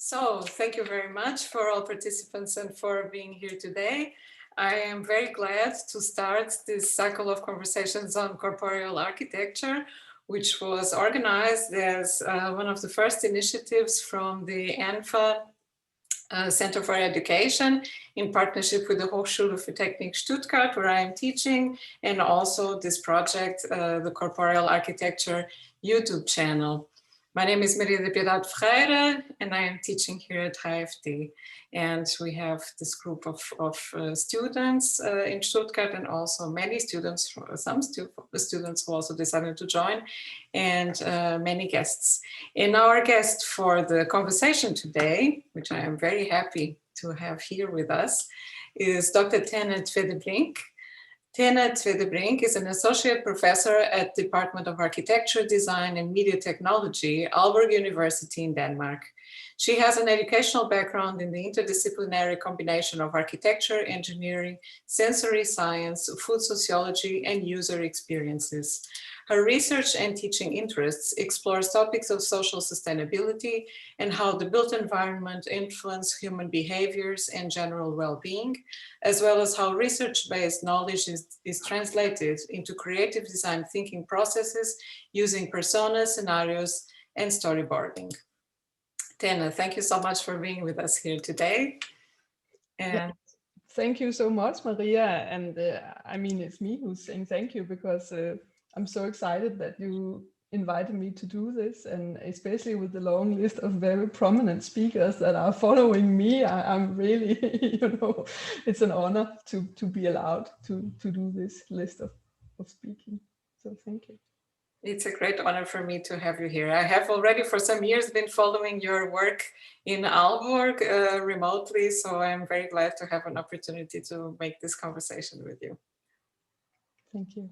So thank you very much for all participants and for being here today. I am very glad to start this cycle of conversations on corporeal architecture, which was organized as one of the first initiatives from the ANFA Center for Education in partnership with the Hochschule for Technik Stuttgart, where I am teaching, and also this project, the Corporeal Architecture YouTube channel. My name is Maria da Piedade Ferreira, and I am teaching here at HFT. And we have this group of students in Stuttgart, and also many students, some students who also decided to join, and many guests. And our guest for the conversation today, which I am very happy to have here with us, is Dr. Tenna Tvedebrink. Tenna Tvedebrink is an associate professor at the Department of Architecture, Design and Media Technology, Aalborg University in Denmark. She has an educational background in the interdisciplinary combination of architecture, engineering, sensory science, food sociology, and user experiences. Her research and teaching interests explores topics of social sustainability and how the built environment influences human behaviors and general well-being, as well as how research-based knowledge is translated into creative design thinking processes using persona, scenarios, and storyboarding. Tenna, thank you so much for being with us here today. And thank you so much, Maria. And I mean, it's me who's saying thank you, because I'm so excited that you invited me to do this, and especially with the long list of very prominent speakers that are following me, I'm really, it's an honor to be allowed to do this list of speaking. So thank you. It's a great honor for me to have you here. I have already for some years been following your work in Aalborg remotely, so I'm very glad to have an opportunity to make this conversation with you. Thank you.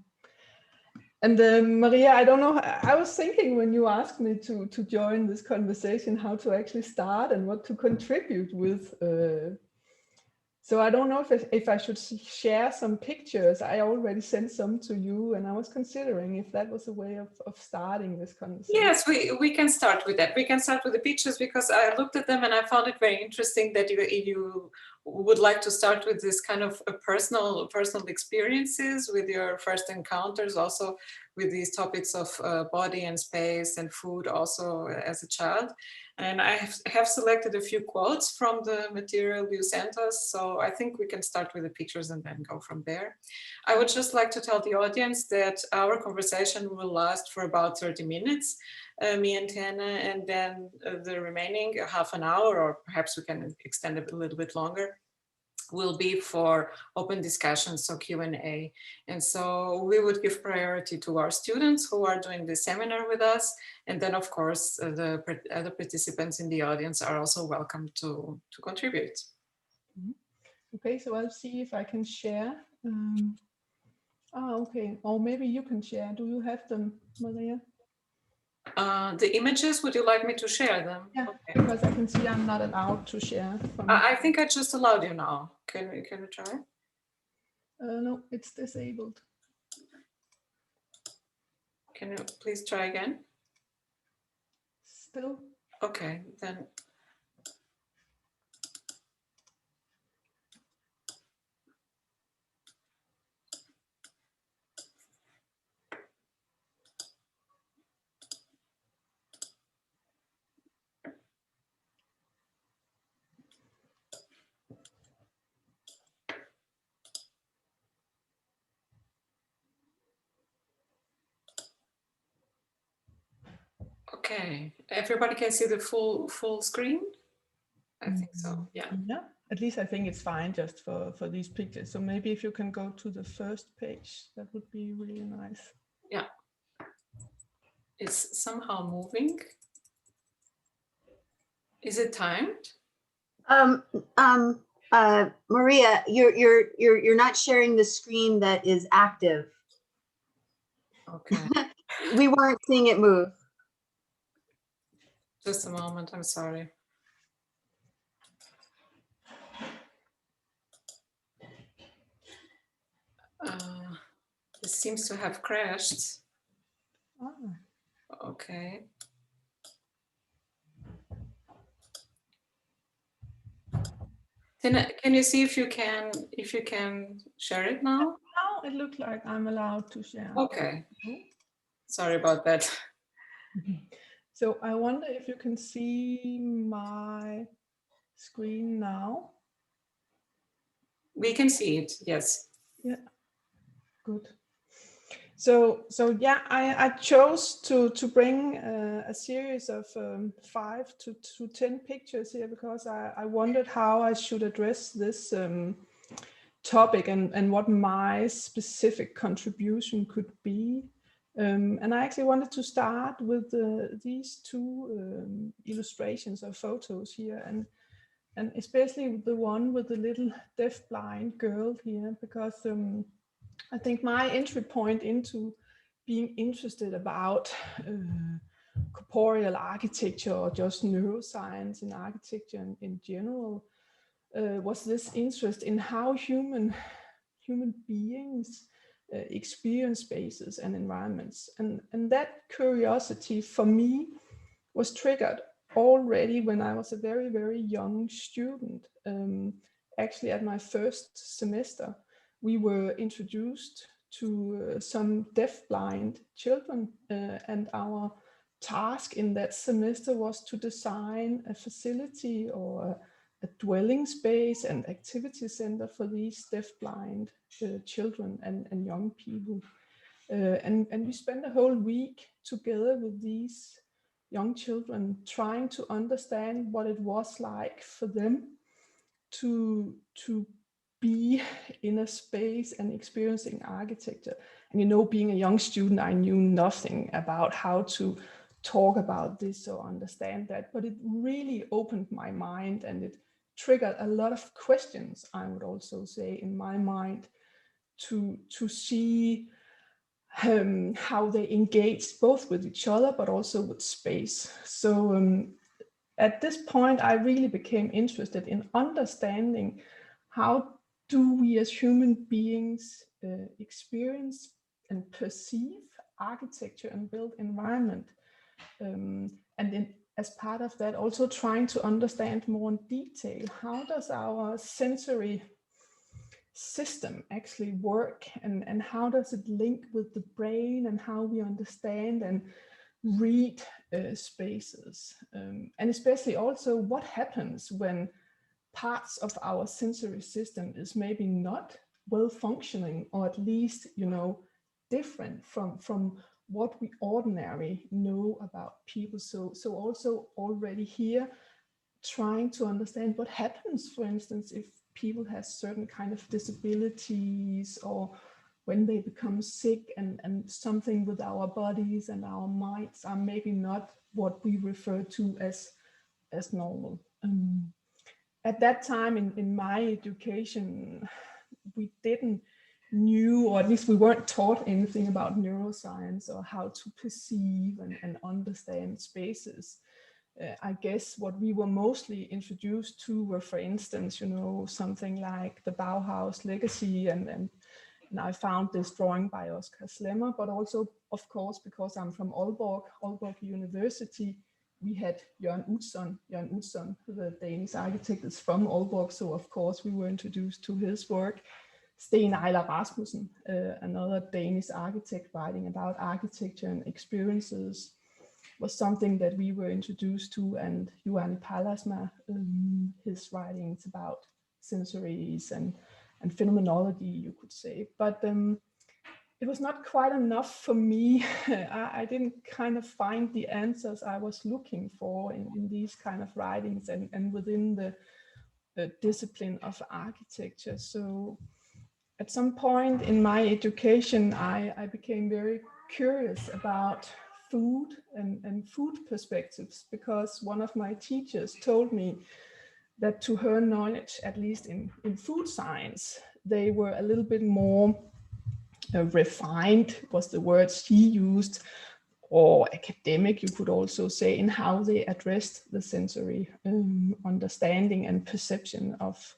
And Maria, I don't know, I was thinking when you asked me to join this conversation, how to actually start and what to contribute with. So I don't know if I should share some pictures. I already sent some to you, and I was considering if that was a way of starting this conversation. Yes, we can start with that. We can start with the pictures, because I looked at them and I found it very interesting that you would like to start with this kind of personal experiences with your first encounters, also with these topics of body and space and food also as a child. And I have selected a few quotes from the material you sent us. So I think we can start with the pictures and then go from there. I would just like to tell the audience that our conversation will last for about 30 minutes, me and Tenna, and then the remaining half an hour, or perhaps we can extend it a little bit longer, will be for open discussions, so Q&A. And so we would give priority to our students who are doing this seminar with us. And then, of course, the other participants in the audience are also welcome to contribute. Okay, so I'll see if I can share. Okay, or maybe you can share. Do you have them, Maria? The images, would you like me to share them? Yeah, okay. Because I can see I'm not allowed to share. I think I just allowed you now. Can we try? No, it's disabled. Can you please try again? Still? Okay, then. Okay, everybody can see the full screen? I think so, yeah. Yeah, at least I think it's fine just for these pictures. So maybe if you can go to the first page, that would be really nice. Yeah. It's somehow moving. Is it timed? Maria, you're not sharing the screen that is active. Okay. We weren't seeing it move. Just a moment, I'm sorry. This seems to have crashed. Oh. Okay. Tenna, can you see if you can share it now? Now it looks like I'm allowed to share. Okay. Sorry about that. So I wonder if you can see my screen now. We can see it, yes. Yeah, good. So yeah, I chose to bring a series of 5 to 10 pictures here because I wondered how I should address this topic and what my specific contribution could be. And I actually wanted to start with these 2 illustrations or photos here, and especially the one with the little deaf-blind girl here, because I think my entry point into being interested about corporeal architecture or just neuroscience in architecture in general was this interest in how human beings experience spaces and environments. And that curiosity for me was triggered already when I was a very, very young student. Actually, at my first semester, we were introduced to some deaf-blind children, and our task in that semester was to design a facility or a dwelling space and activity center for these deaf-blind children and young people. And we spent a whole week together with these young children trying to understand what it was like for them to be in a space and experiencing architecture. And you know, being a young student, I knew nothing about how to talk about this or understand that, but it really opened my mind and it triggered a lot of questions, I would also say, in my mind to see how they engage both with each other, but also with space. So at this point, I really became interested in understanding how do we as human beings experience and perceive architecture and built environment. As part of that, also trying to understand more in detail, how does our sensory system actually work, and how does it link with the brain, and how we understand and read spaces, and especially also what happens when parts of our sensory system is maybe not well functioning, or at least, you know, different from what we ordinarily know about people. So also already here trying to understand what happens, for instance, if people have certain kind of disabilities, or when they become sick and something with our bodies and our minds are maybe not what we refer to as normal. At that time in my education, we didn't knew, or at least we weren't taught anything about neuroscience or how to perceive and understand spaces. I guess what we were mostly introduced to were, for instance, you know, something like the Bauhaus legacy, and I found this drawing by Oskar Slemmer, but also, of course, because I'm from Aalborg University, we had Jørn Utzon, the Danish architect, is from Aalborg, so of course we were introduced to his work. Sten Eiler Rasmussen, another Danish architect writing about architecture and experiences, was something that we were introduced to, and Juhani Pallasmaa, his writings about sensories and phenomenology, you could say. But it was not quite enough for me. I didn't kind of find the answers I was looking for in these kind of writings and within the discipline of architecture. So at some point in my education, I became very curious about food and food perspectives, because one of my teachers told me that to her knowledge, at least in food science, they were a little bit more refined, was the word she used, or academic, you could also say, in how they addressed the sensory understanding and perception of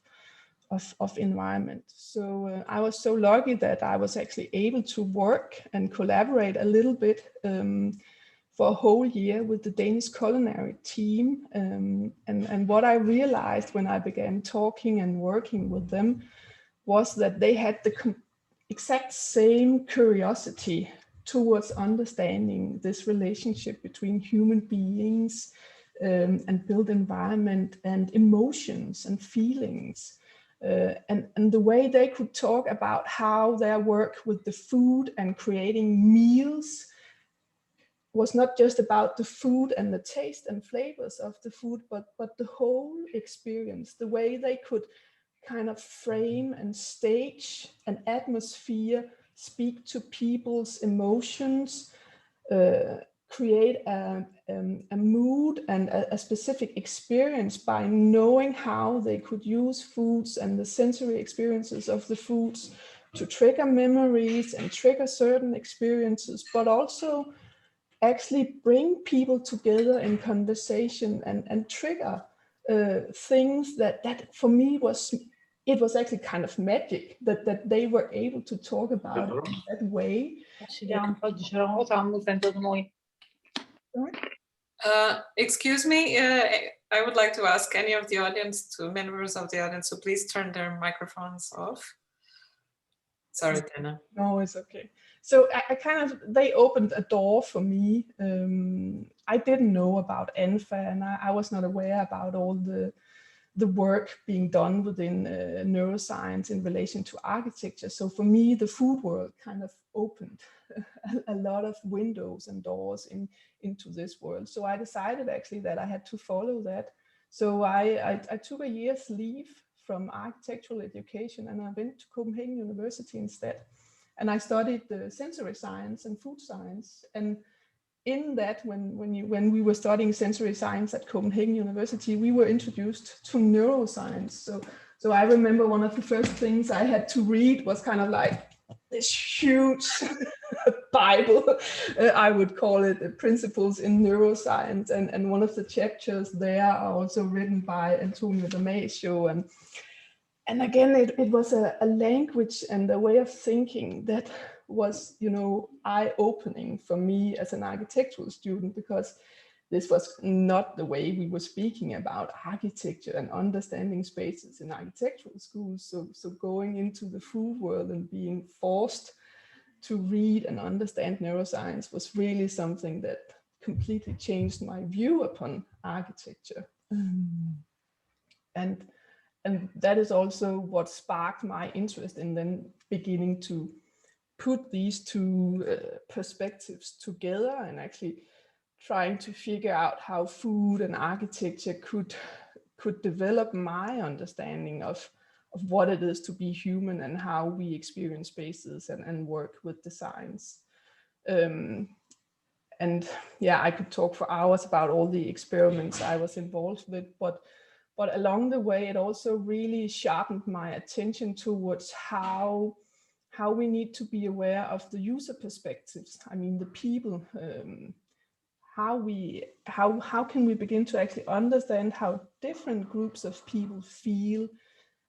environment. So I was so lucky that I was actually able to work and collaborate a little bit for a whole year with the Danish culinary team. And what I realized when I began talking and working with them was that they had the exact same curiosity towards understanding this relationship between human beings and built environment and emotions and feelings. And the way they could talk about how their work with the food and creating meals was not just about the food and the taste and flavors of the food, but the whole experience, the way they could kind of frame and stage an atmosphere, speak to people's emotions, create a mood and a specific experience by knowing how they could use foods and the sensory experiences of the foods to trigger memories and trigger certain experiences, but also actually bring people together in conversation and trigger things that for me it was actually kind of magic that they were able to talk about it in that way. Excuse me, I would like to ask any of the audience, to members of the audience, to please turn their microphones off. Sorry, Tenna. No, it's okay. So they opened a door for me. I didn't know about ENFA, and I was not aware about all the work being done within neuroscience in relation to architecture. So for me, the food world kind of opened a lot of windows and doors into this world. So I decided actually that I had to follow that. So I took a year's leave from architectural education, and I went to Copenhagen University instead. And I studied the sensory science and food science. And in that, when we were studying sensory science at Copenhagen University, we were introduced to neuroscience. So I remember one of the first things I had to read was kind of like this huge Bible, I would call it, Principles in Neuroscience. And one of the chapters there are also written by Antonio Damasio. And again, it was a language and a way of thinking that was, eye-opening for me as an architectural student, because this was not the way we were speaking about architecture and understanding spaces in architectural schools. So going into the food world and being forced to read and understand neuroscience was really something that completely changed my view upon architecture. And that is also what sparked my interest in then beginning to put these two perspectives together and actually trying to figure out how food and architecture could develop my understanding of what it is to be human and how we experience spaces and work with designs. And yeah, I could talk for hours about all the experiments I was involved with, but along the way, it also really sharpened my attention towards how we need to be aware of the user perspectives. I mean, the people, how can we begin to actually understand how different groups of people feel,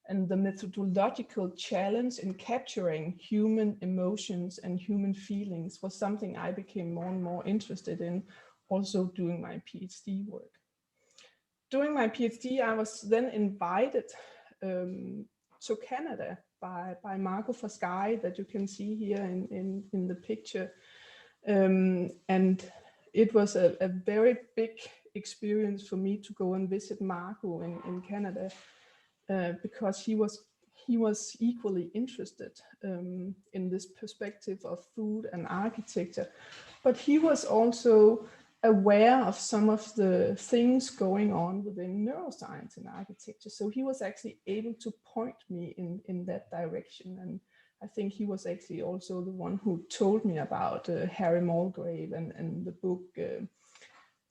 and the methodological challenge in capturing human emotions and human feelings was something I became more and more interested in, also doing my PhD work. During my PhD, I was then invited to Canada by Marco Fascai, that you can see here in the picture. And it was a very big experience for me to go and visit Marco in Canada, because he was equally interested in this perspective of food and architecture, but he was also aware of some of the things going on within neuroscience and architecture. So he was actually able to point me in that direction. And I think he was actually also the one who told me about Harry Mulgrave and the book,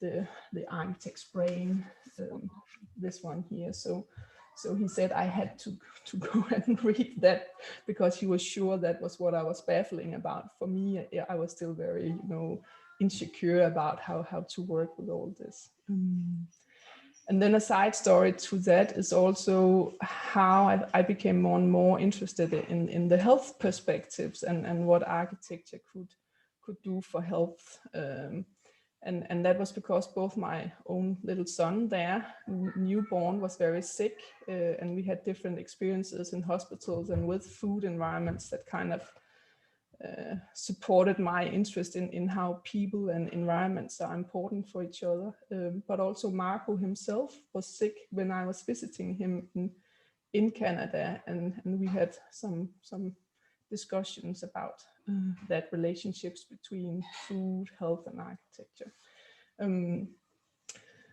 The Architect's Brain, this one here. So he said I had to go and read that, because he was sure that was what I was baffling about. For me, I was still very, insecure about how to work with all this. And then a side story to that is also how I became more and more interested in the health perspectives and what architecture could do for health. And that was because both my own little son there, newborn, was very sick, and we had different experiences in hospitals and with food environments that kind of supported my interest in how people and environments are important for each other. But also Marco himself was sick when I was visiting him in Canada, and we had some discussions about that relationships between food, health, and architecture.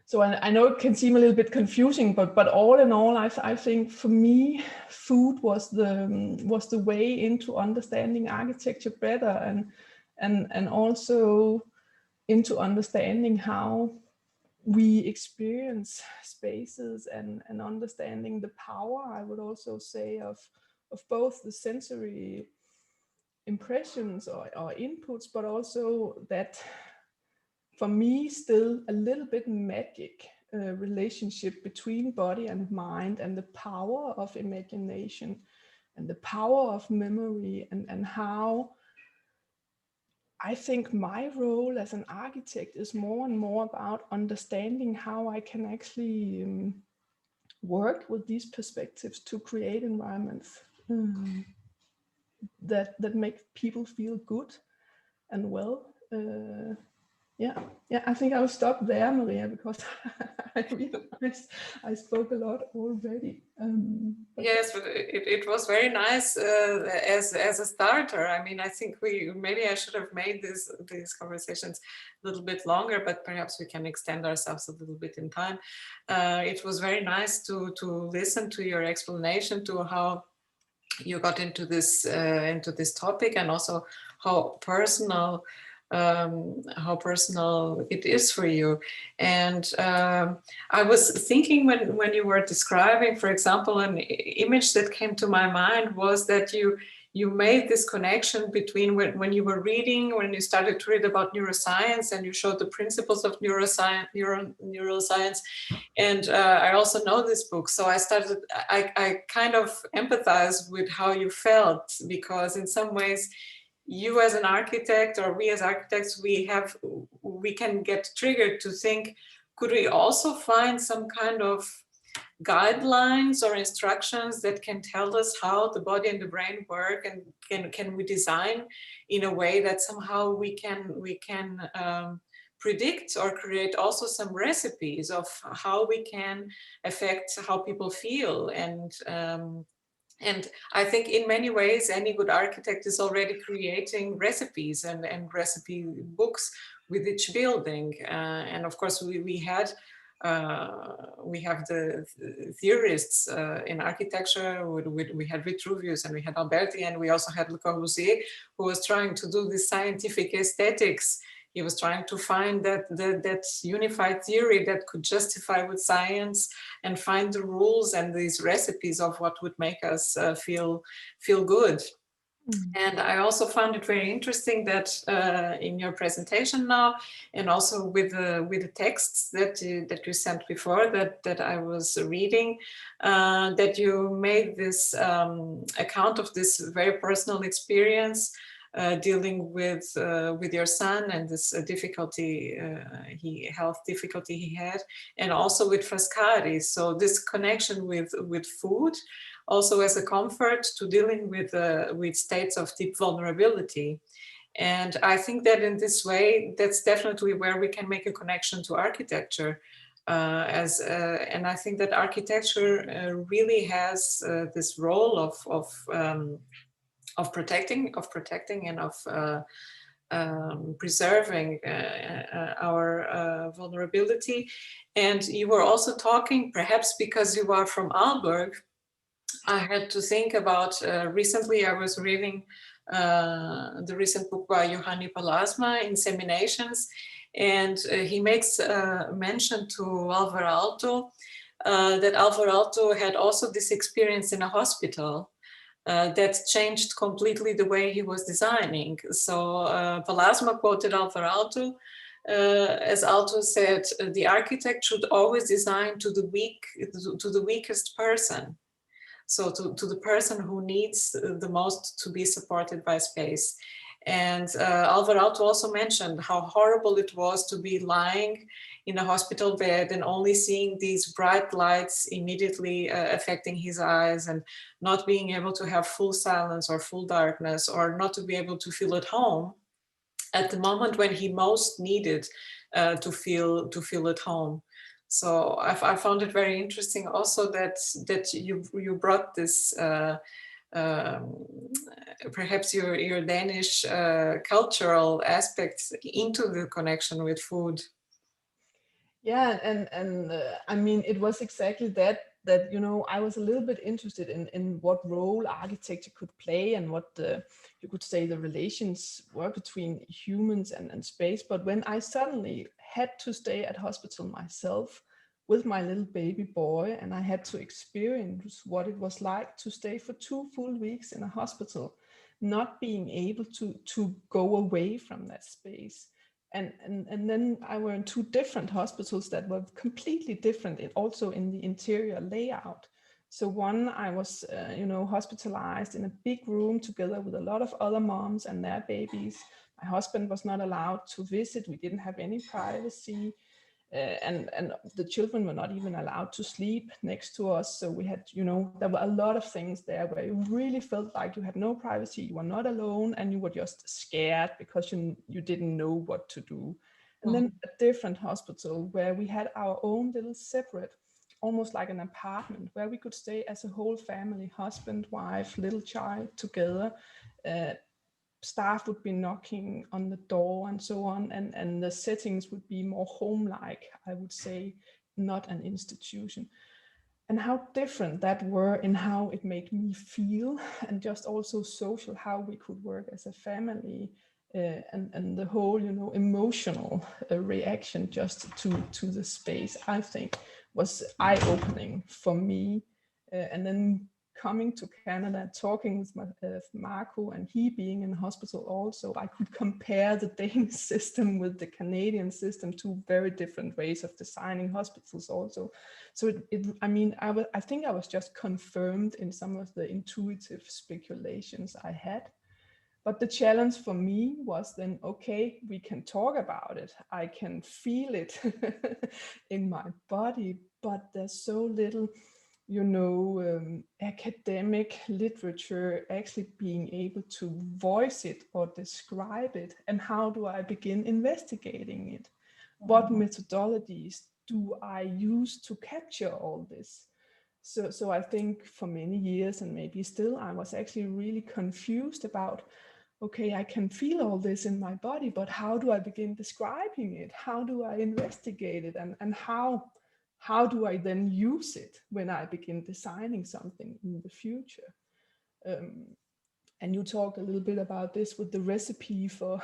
So I know it can seem a little bit confusing, but all in all, I think for me, food was the way into understanding architecture better, and also into understanding how we experience spaces, and understanding the power, I would also say, of both the sensory impressions or inputs, but also that, for me, still a little bit magic relationship between body and mind, and the power of imagination and the power of memory, and how I think my role as an architect is more and more about understanding how I can actually work with these perspectives to create environments that make people feel good and well. Yeah, I think I'll stop there, Maria, because I realized I spoke a lot already. Yes, but it was very nice as a starter. I mean, I think maybe I should have made these conversations a little bit longer, but perhaps we can extend ourselves a little bit in time. It was very nice to listen to your explanation to how you got into this topic, and also how personal it is for you. And I was thinking when you were describing, for example, an image that came to my mind was that you made this connection between when you were reading, when you started to read about neuroscience, and you showed the principles of neuroscience. And I also know this book, so I kind of empathize with how you felt, because in some ways, you as an architect, or we as architects, we can get triggered to think, could we also find some kind of guidelines or instructions that can tell us how the body and the brain work, and can we design in a way that somehow we can predict or create also some recipes of how we can affect how people feel. And I think in many ways, any good architect is already creating recipes and recipe books with each building. And of course, we have the theorists in architecture. We had Vitruvius, and we had Alberti, and we also had Le Corbusier, who was trying to do this scientific aesthetics. He was trying to find that unified theory that could justify with science, and find the rules and these recipes of what would make us feel good. And I also found it very interesting that in your presentation now, and also with the texts that you sent before that I was reading, that you made this account of this very personal experience dealing with your son, and this health difficulty he had, and also with Frascati. So this connection with food, also as a comfort to dealing with states of deep vulnerability. And I think that in this way, that's definitely where we can make a connection to architecture. And I think that architecture really has this role of protecting and of preserving our vulnerability. And you were also talking, perhaps because you are from Aalborg, I had to think about, recently I was reading the recent book by Johanni Palasma, Inseminations, and he makes mention to Alvar Aalto, that Alvar Aalto had also this experience in a hospital that changed completely the way he was designing. So Palasma quoted Alvar Aalto, as Aalto said, the architect should always design to the weakest person. So to the person who needs the most to be supported by space. And Alvarado also mentioned how horrible it was to be lying in a hospital bed and only seeing these bright lights immediately affecting his eyes, and not being able to have full silence or full darkness, or not to be able to feel at home at the moment when he most needed to feel at home. So I found it very interesting also that you brought this perhaps your Danish cultural aspects into the connection with food. Yeah, and I mean, it was exactly that you know, I was a little bit interested in what role architecture could play, and what you could say the relations were between humans and space. But when I suddenly had to stay at hospital myself with my little baby boy, and I had to experience what it was like to stay for 2 full weeks in a hospital, not being able to go away from that space. And then I were in 2 different hospitals that were completely different, also in the interior layout. So one, I was, you know, hospitalized in a big room together with a lot of other moms and their babies. My husband was not allowed to visit. We didn't have any privacy. And the children were not even allowed to sleep next to us. So we had, you know, there were a lot of things there where you really felt like you had no privacy, you were not alone, and you were just scared because you didn't know what to do. And then a different hospital where we had our own little separate, almost like an apartment, where we could stay as a whole family, husband, wife, little child together. Staff would be knocking on the door and so on, and the settings would be more home-like, I would say, not an institution. And how different that were in how it made me feel, and just also social, how we could work as a family, and the whole, you know, emotional reaction just to the space, I think was eye-opening for me. And then coming to Canada, talking with Marco, and he being in hospital also, I could compare the Danish system with the Canadian system, 2 very different ways of designing hospitals also. So I mean, I think I was just confirmed in some of the intuitive speculations I had. But the challenge for me was then, okay, we can talk about it. I can feel it in my body, but there's so little, you know, academic literature actually being able to voice it or describe it. And how do I begin investigating it? What methodologies do I use to capture all this? So I think for many years, and maybe still, I was actually really confused about, okay, I can feel all this in my body, but how do I begin describing it? How do I investigate it? And how do I then use it when I begin designing something in the future? And you talked a little bit about this with the recipe for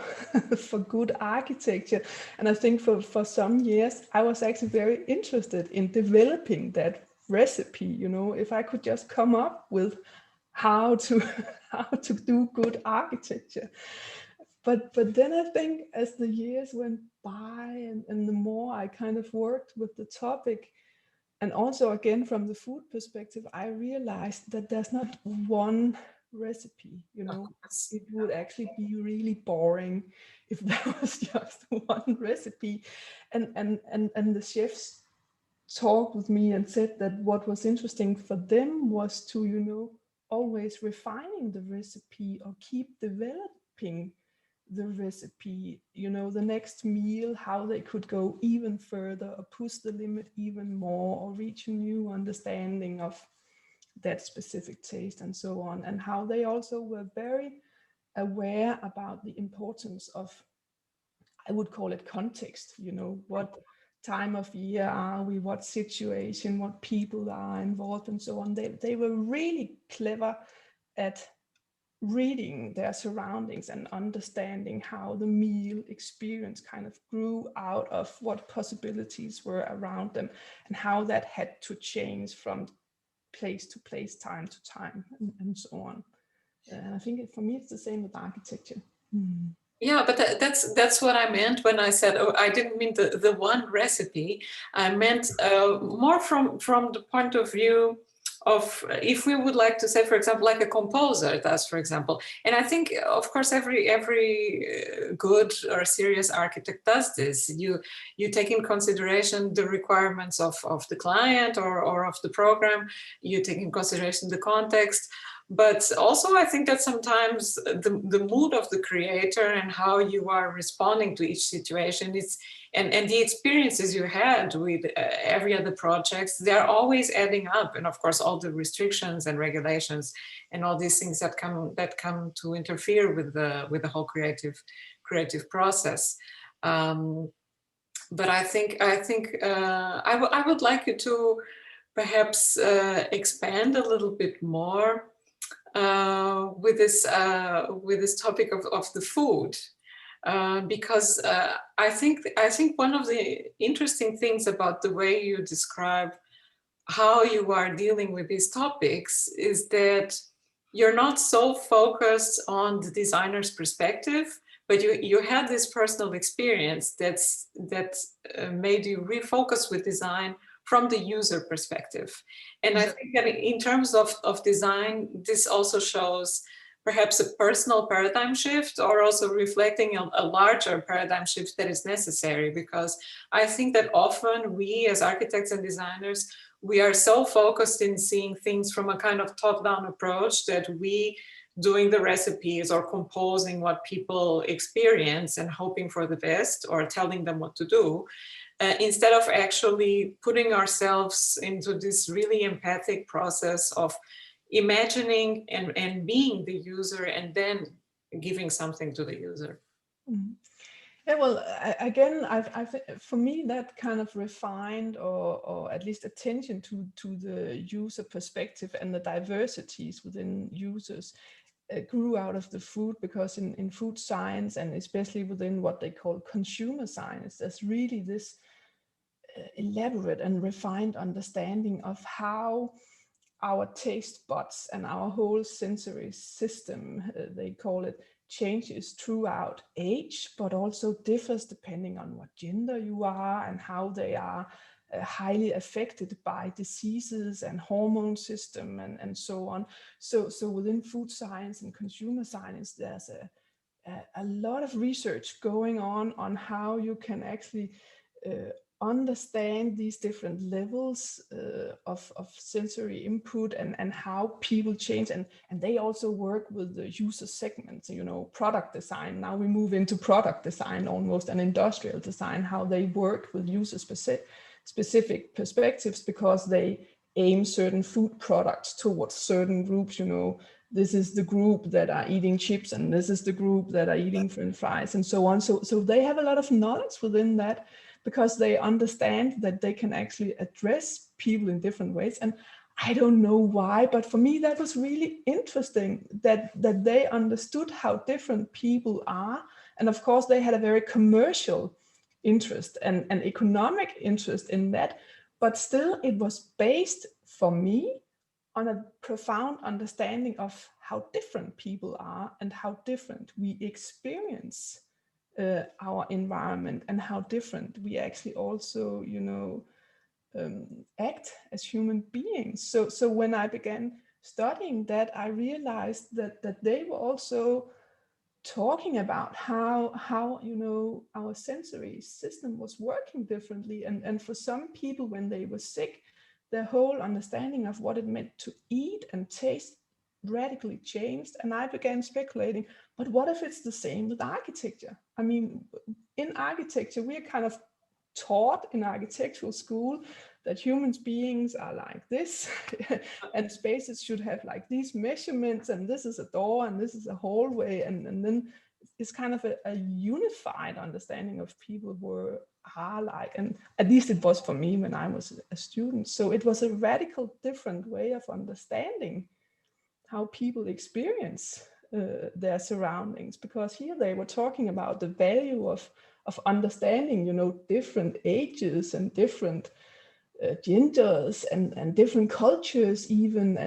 for good architecture. And I think for some years, I was actually very interested in developing that recipe. You know, if I could just come up with how to do good architecture. But then I think as the years went by, and the more I kind of worked with the topic, and also again from the food perspective, I realized that there's not one recipe. You know, it would actually be really boring if there was just one recipe. And the chefs talked with me and said that what was interesting for them was to, you know, always refining the recipe or keep developing the recipe, you know, the next meal, how they could go even further or push the limit even more, or reach a new understanding of that specific taste and so on. And how they also were very aware about the importance of, I would call it context, you know, what time of year are we, what situation, what people are involved, and so on. They were really clever at reading their surroundings and understanding how the meal experience kind of grew out of what possibilities were around them, and how that had to change from place to place, time to time, and so on. And I think for me, it's the same with architecture. Yeah, but that's what I meant when I said, oh, I didn't mean the one recipe. I meant more from the point of view if we would like to say, for example, like a composer does, for example. And I think, of course, every good or serious architect does this. You take in consideration the requirements of the client or of the program. You take in consideration the context. But also, I think that sometimes the mood of the creator and how you are responding to each situation is, and the experiences you had with every other projects, they're always adding up. And of course, all the restrictions and regulations and all these things that come to interfere with the whole creative process. But I think I would like you to perhaps expand a little bit more with this topic of the food, because I think one of the interesting things about the way you describe how you are dealing with these topics is that you're not so focused on the designer's perspective, but you had this personal experience that made you refocus with design from the user perspective. And I think that in terms of design, this also shows perhaps a personal paradigm shift, or also reflecting a larger paradigm shift that is necessary, because I think that often we as architects and designers, we are so focused in seeing things from a kind of top-down approach that we doing the recipes or composing what people experience and hoping for the best or telling them what to do. Instead of actually putting ourselves into this really empathic process of imagining and being the user and then giving something to the user. Mm. Yeah, well, again, I think for me that kind of refined or at least attention to the user perspective and the diversities within users grew out of the food, because in food science, and especially within what they call consumer science, there's really this elaborate and refined understanding of how our taste buds and our whole sensory system, they call it, changes throughout age, but also differs depending on what gender you are and how they are highly affected by diseases and hormone system and so on. So within food science and consumer science, there's a lot of research going on how you can actually understand these different levels of sensory input and how people change, and they also work with the user segments, you know, product design. Now we move into product design, almost an industrial design, how they work with user specific perspectives, because they aim certain food products towards certain groups. You know, this is the group that are eating chips and this is the group that are eating french fries and so on. So they have a lot of knowledge within that, because they understand that they can actually address people in different ways. And I don't know why, but for me, that was really interesting that they understood how different people are. And of course, they had a very commercial interest and an economic interest in that. But still, it was based for me on a profound understanding of how different people are and how different we experience our environment, and how different we actually also, you know, act as human beings. So when I began studying that, I realized that they were also talking about how you know, our sensory system was working differently, and for some people, when they were sick, their whole understanding of what it meant to eat and taste radically changed. And I began speculating, but what if it's the same with architecture? I mean, in architecture, we are kind of taught in architectural school that human beings are like this and spaces should have like these measurements, and this is a door and this is a hallway, and then it's kind of a unified understanding of people are like, and at least it was for me when I was a student. So it was a radical different way of understanding how people experience their surroundings, because here they were talking about the value of understanding, you know, different ages and different genders and different cultures even,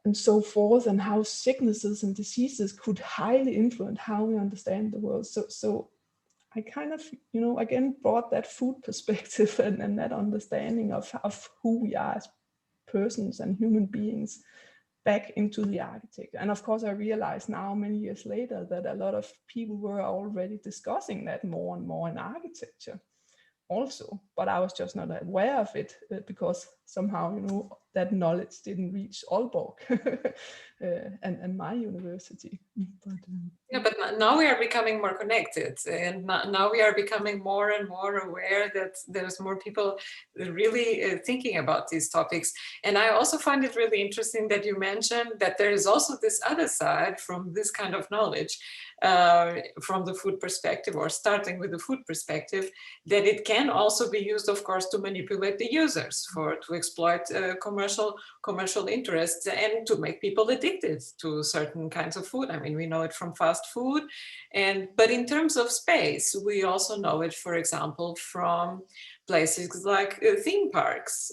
and so forth, and how sicknesses and diseases could highly influence how we understand the world. So I kind of, you know, again brought that food perspective and that understanding of who we are as persons and human beings back into the architecture. And of course, I realize now, many years later, that a lot of people were already discussing that more and more in architecture also, but I was just not aware of it because somehow, you know, that knowledge didn't reach Aalborg and my university. Yeah, but now we are becoming more connected, and now we are becoming more and more aware that there's more people really thinking about these topics. And I also find it really interesting that you mentioned that there is also this other side from this kind of knowledge, from the food perspective, or starting with the food perspective, that it can also be used, of course, to manipulate the users, to exploit commercial interests, and to make people addicted to certain kinds of food. I mean, we know it from fast food, but in terms of space, we also know it, for example, from places like theme parks,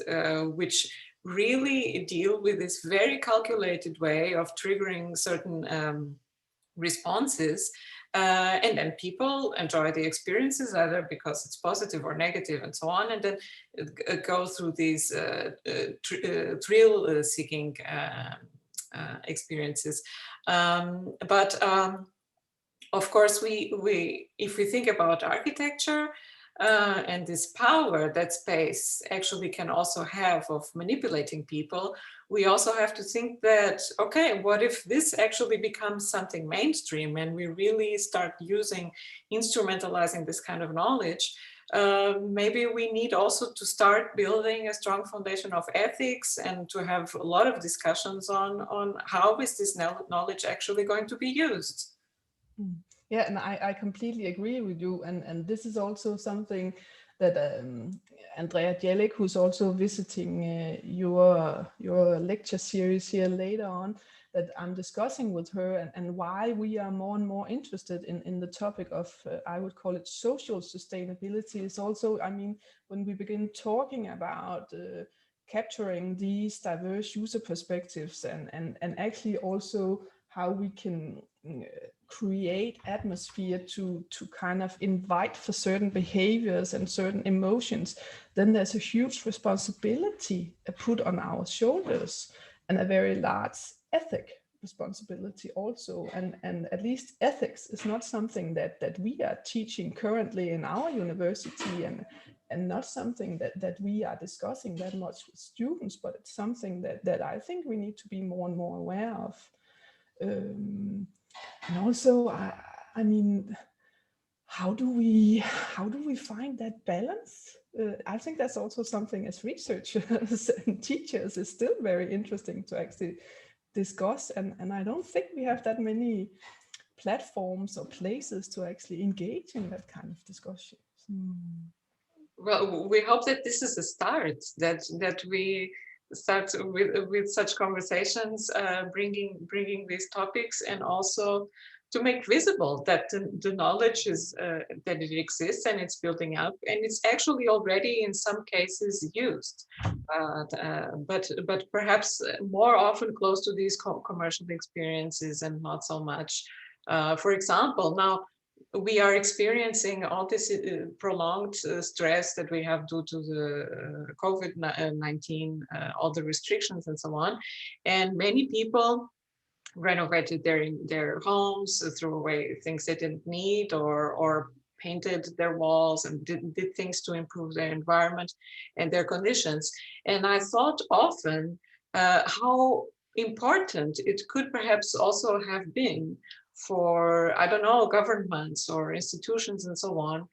which really deal with this very calculated way of triggering certain responses, and then people enjoy the experiences either because it's positive or negative and so on, and then go through these thrill-seeking experiences. Of course, if we think about architecture and this power that space actually can also have of manipulating people, we also have to think that, okay, what if this actually becomes something mainstream and we really start instrumentalizing this kind of knowledge? Maybe we need also to start building a strong foundation of ethics and to have a lot of discussions on how is this knowledge actually going to be used. Yeah, and I completely agree with you. And this is also something that Andrea Jellick, who's also visiting your lecture series here later on, that I'm discussing with her, and why we are more and more interested in the topic of, I would call it social sustainability, is also, I mean, when we begin talking about capturing these diverse user perspectives and actually also how we can create atmosphere to kind of invite for certain behaviors and certain emotions, then there's a huge responsibility put on our shoulders, and a very large ethic responsibility also. And at least ethics is not something that we are teaching currently in our university, and not something that we are discussing that much with students, but it's something that I think we need to be more and more aware of. And also, I mean, how do we find that balance? I think that's also something as researchers and teachers is still very interesting to actually discuss. And I don't think we have that many platforms or places to actually engage in that kind of discussion. Well, we hope that this is a start, that we start with such conversations, bringing these topics, and also to make visible that the knowledge is that it exists and it's building up, and it's actually already in some cases used, but perhaps more often close to these commercial experiences and not so much. For example, now we are experiencing all this prolonged stress that we have due to the COVID-19, all the restrictions and so on. And many people renovated their homes, threw away things they didn't need, or painted their walls and did things to improve their environment and their conditions. And I thought often how important it could perhaps also have been for, I don't know, governments or institutions and so on,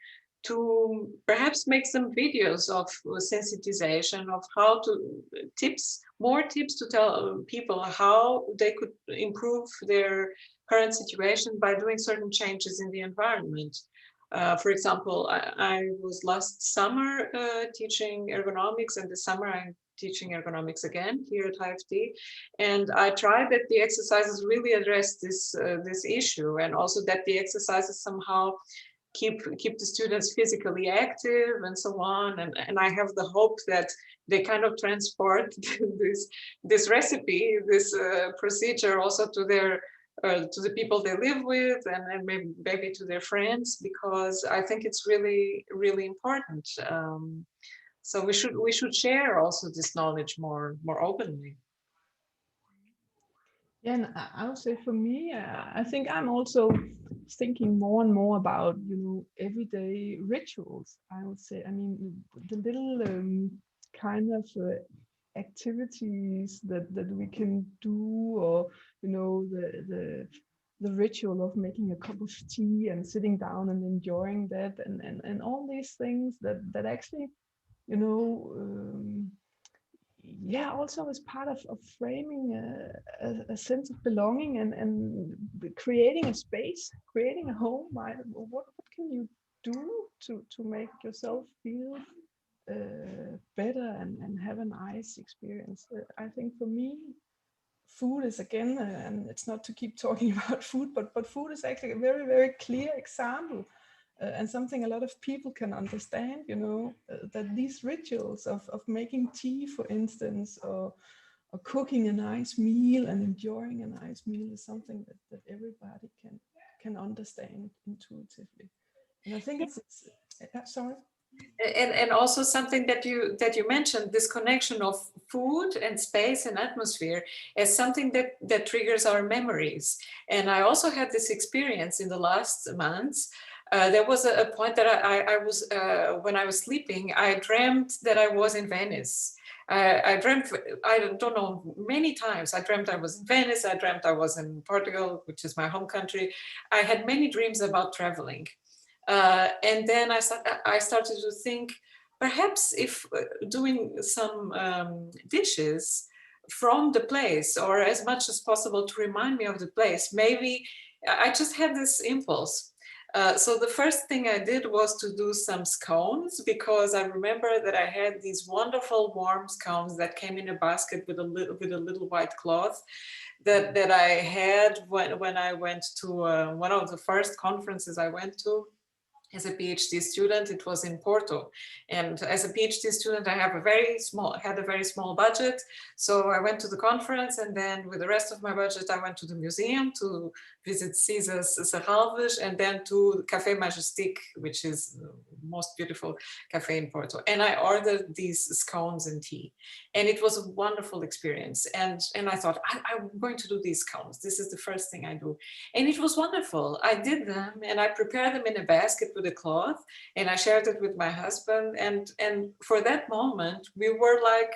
to perhaps make some videos of sensitization of how to more tips to tell people how they could improve their current situation by doing certain changes in the environment. For example, I was last summer teaching ergonomics, and this summer I'm teaching ergonomics again here at HFT, and I tried that the exercises really address this issue, and also that the exercises somehow keep the students physically active and so on, and I have the hope that they kind of transport this recipe, this procedure also to the people they live with, and maybe to their friends, because I think it's really, really important. So we should share also this knowledge more openly. Yeah, and I would say for me, I think I'm also thinking more and more about, everyday rituals. I would say, I mean, the little kind of activities that we can do, or the ritual of making a cup of tea and sitting down and enjoying that, and all these things that actually, you know. Yeah, also as part of framing a sense of belonging, and creating a space, creating a home. What can you do to make yourself feel better and have a nice experience? I think for me, food is again, and it's not to keep talking about food, but food is actually a very, very clear example, and something a lot of people can understand, that these rituals of making tea, for instance, or cooking a nice meal and enjoying a nice meal is something that everybody can understand intuitively. And I think it's sorry. And also something that you mentioned, this connection of food and space and atmosphere, as something that triggers our memories. And I also had this experience in the last months. There was a point that I was when I was sleeping, I dreamt that I was in Venice. I dreamt, I don't know, many times. I dreamt I was in Venice. I dreamt I was in Portugal, which is my home country. I had many dreams about traveling. And then I started to think, perhaps if doing some dishes from the place, or as much as possible to remind me of the place, maybe I just had this impulse. So the first thing I did was to do some scones, because I remember that I had these wonderful warm scones that came in a basket with a little white cloth that I had when I went to one of the first conferences I went to as a PhD student. It was in Porto, and as a PhD student, I had a very small budget. So I went to the conference, and then with the rest of my budget, I went to the museum to visit Caesar's Serralves, and then to Café Majestic, which is the most beautiful cafe in Porto. And I ordered these scones and tea, and it was a wonderful experience. And I thought, I'm going to do these scones. This is the first thing I do. And it was wonderful. I did them, and I prepared them in a basket with a cloth, and I shared it with my husband. And for that moment, we were like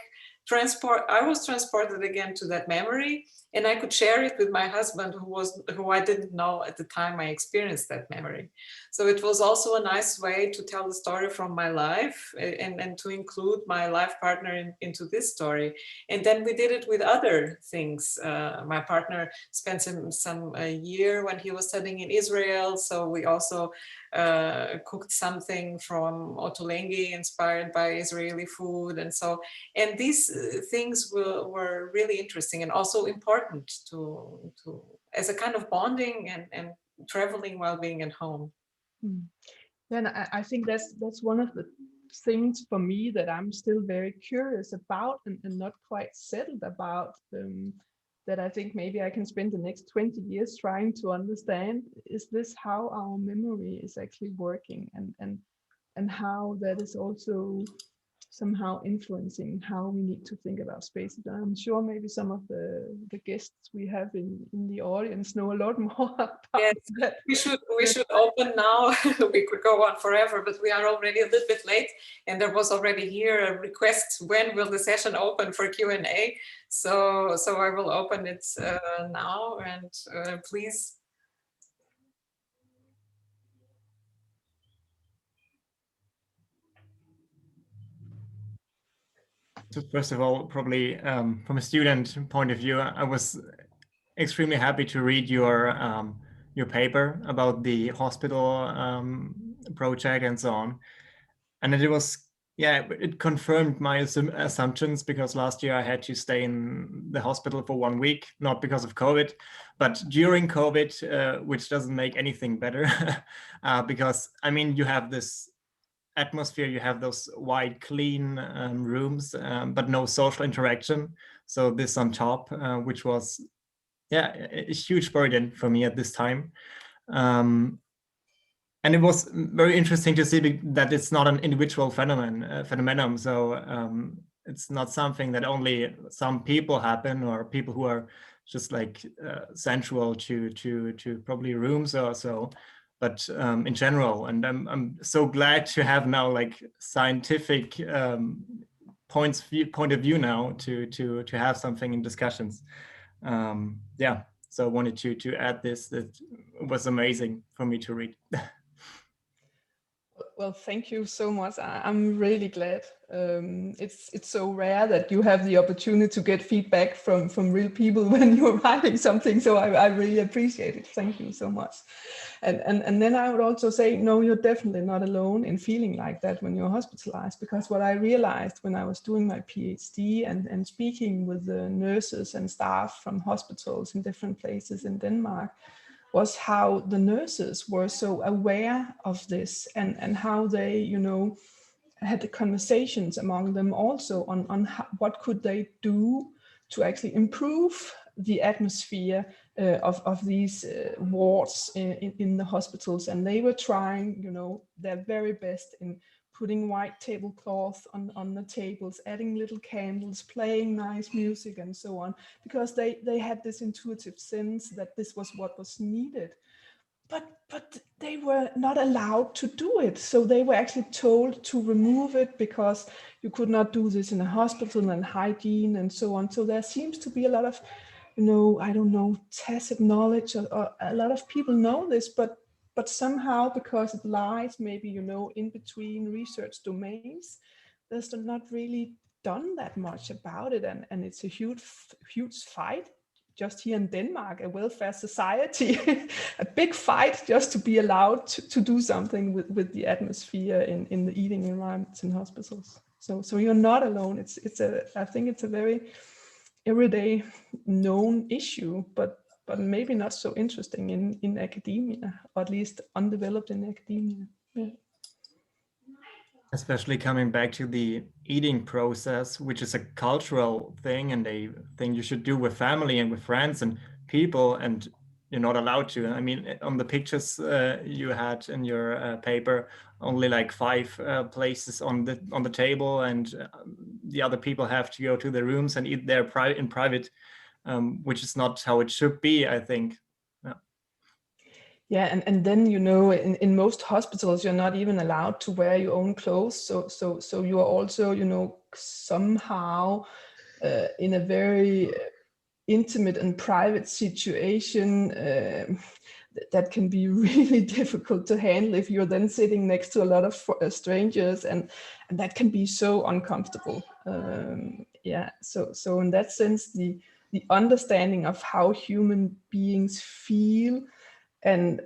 I was transported again to that memory, and I could share it with my husband, who I didn't know at the time I experienced that memory. So it was also a nice way to tell the story from my life, and to include my life partner into this story. And then we did it with other things. My partner spent some year when he was studying in Israel, so we also cooked something from ottolenghi inspired by Israeli food. And these things were really interesting and also important to as a kind of bonding and traveling while being at home. Yeah, and I think that's one of the things for me that I'm still very curious about, and not quite settled about, that I think maybe I can spend the next 20 years trying to understand. Is this how our memory is actually working, and how that is also somehow influencing how we need to think about spaces? And I'm sure maybe some of the guests we have in the audience know a lot more about that. We should open now. We could go on forever, but we are already a little bit late, and there was already here a request, when will the session open for Q&A? So I will open it now, and please. So first of all, probably from a student point of view, I was extremely happy to read your paper about the hospital project and so on. And it was, it confirmed my assumptions, because last year I had to stay in the hospital for 1 week, not because of COVID, but during COVID, which doesn't make anything better, because I mean, you have this atmosphere, you have those white, clean rooms, but no social interaction. So this on top, which was, a huge burden for me at this time. And And it was very interesting to see that it's not an individual phenomenon. So it's not something that only some people happen, or people who are just like central to probably rooms or so, but in general. And I'm so glad to have now like scientific point of view now to have something in discussions. Yeah, so I wanted to add this. That was amazing for me to read. Well, thank you so much. I'm really glad. It's so rare that you have the opportunity to get feedback from real people when you're writing something. So I really appreciate it. Thank you so much. And then I would also say, no, you're definitely not alone in feeling like that when you're hospitalized, because what I realized when I was doing my PhD and speaking with the nurses and staff from hospitals in different places in Denmark, was how the nurses were so aware of this, and how they, you know, had the conversations among them also on how, what could they do to actually improve the atmosphere of these wards in the hospitals. And they were trying, you know, their very best in putting white tablecloth on the tables, adding little candles, playing nice music and so on, because they had this intuitive sense that this was what was needed. But they were not allowed to do it. So they were actually told to remove it because you could not do this in a hospital, and hygiene and so on. So there seems to be a lot of, you know, I don't know, tacit knowledge, or a lot of people know this, but somehow, because it lies maybe, you know, in between research domains, there's not really done that much about it. And it's a huge fight just here in Denmark, a welfare society, a big fight just to be allowed to do something with the atmosphere in the eating environments in hospitals. So you're not alone. I think it's a very everyday known issue, but maybe not so interesting in academia, or at least undeveloped in academia. Yeah. Especially coming back to the eating process, which is a cultural thing and a thing you should do with family and with friends and people, and you're not allowed to. I mean, on the pictures you had in your paper, only like 5 places on the table, and the other people have to go to the rooms and eat there in private, which is not how it should be, I think. Yeah, and then, you know, in most hospitals, you're not even allowed to wear your own clothes. So you are also, you know, somehow in a very intimate and private situation that can be really difficult to handle if you're then sitting next to a lot of strangers, and that can be so uncomfortable. Yeah, so in that sense, the understanding of how human beings feel, and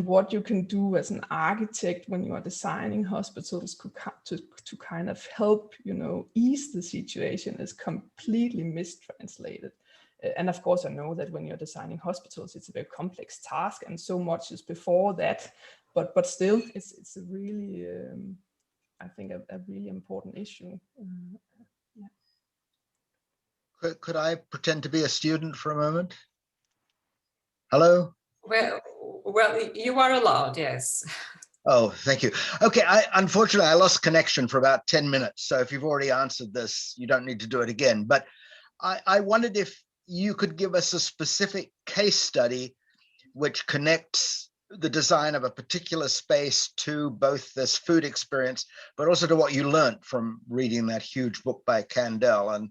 what you can do as an architect when you are designing hospitals to kind of help, you know, ease the situation is completely mistranslated. And of course, I know that when you're designing hospitals, it's a very complex task, and so much is before that. But still, it's a really, I think, a really important issue. Yeah. Could I pretend to be a student for a moment? Hello? Well, you are allowed, yes. Oh, thank you. Okay, unfortunately, I lost connection for about 10 minutes. So if you've already answered this, you don't need to do it again. But I wondered if you could give us a specific case study which connects the design of a particular space to both this food experience, but also to what you learned from reading that huge book by Kandel, and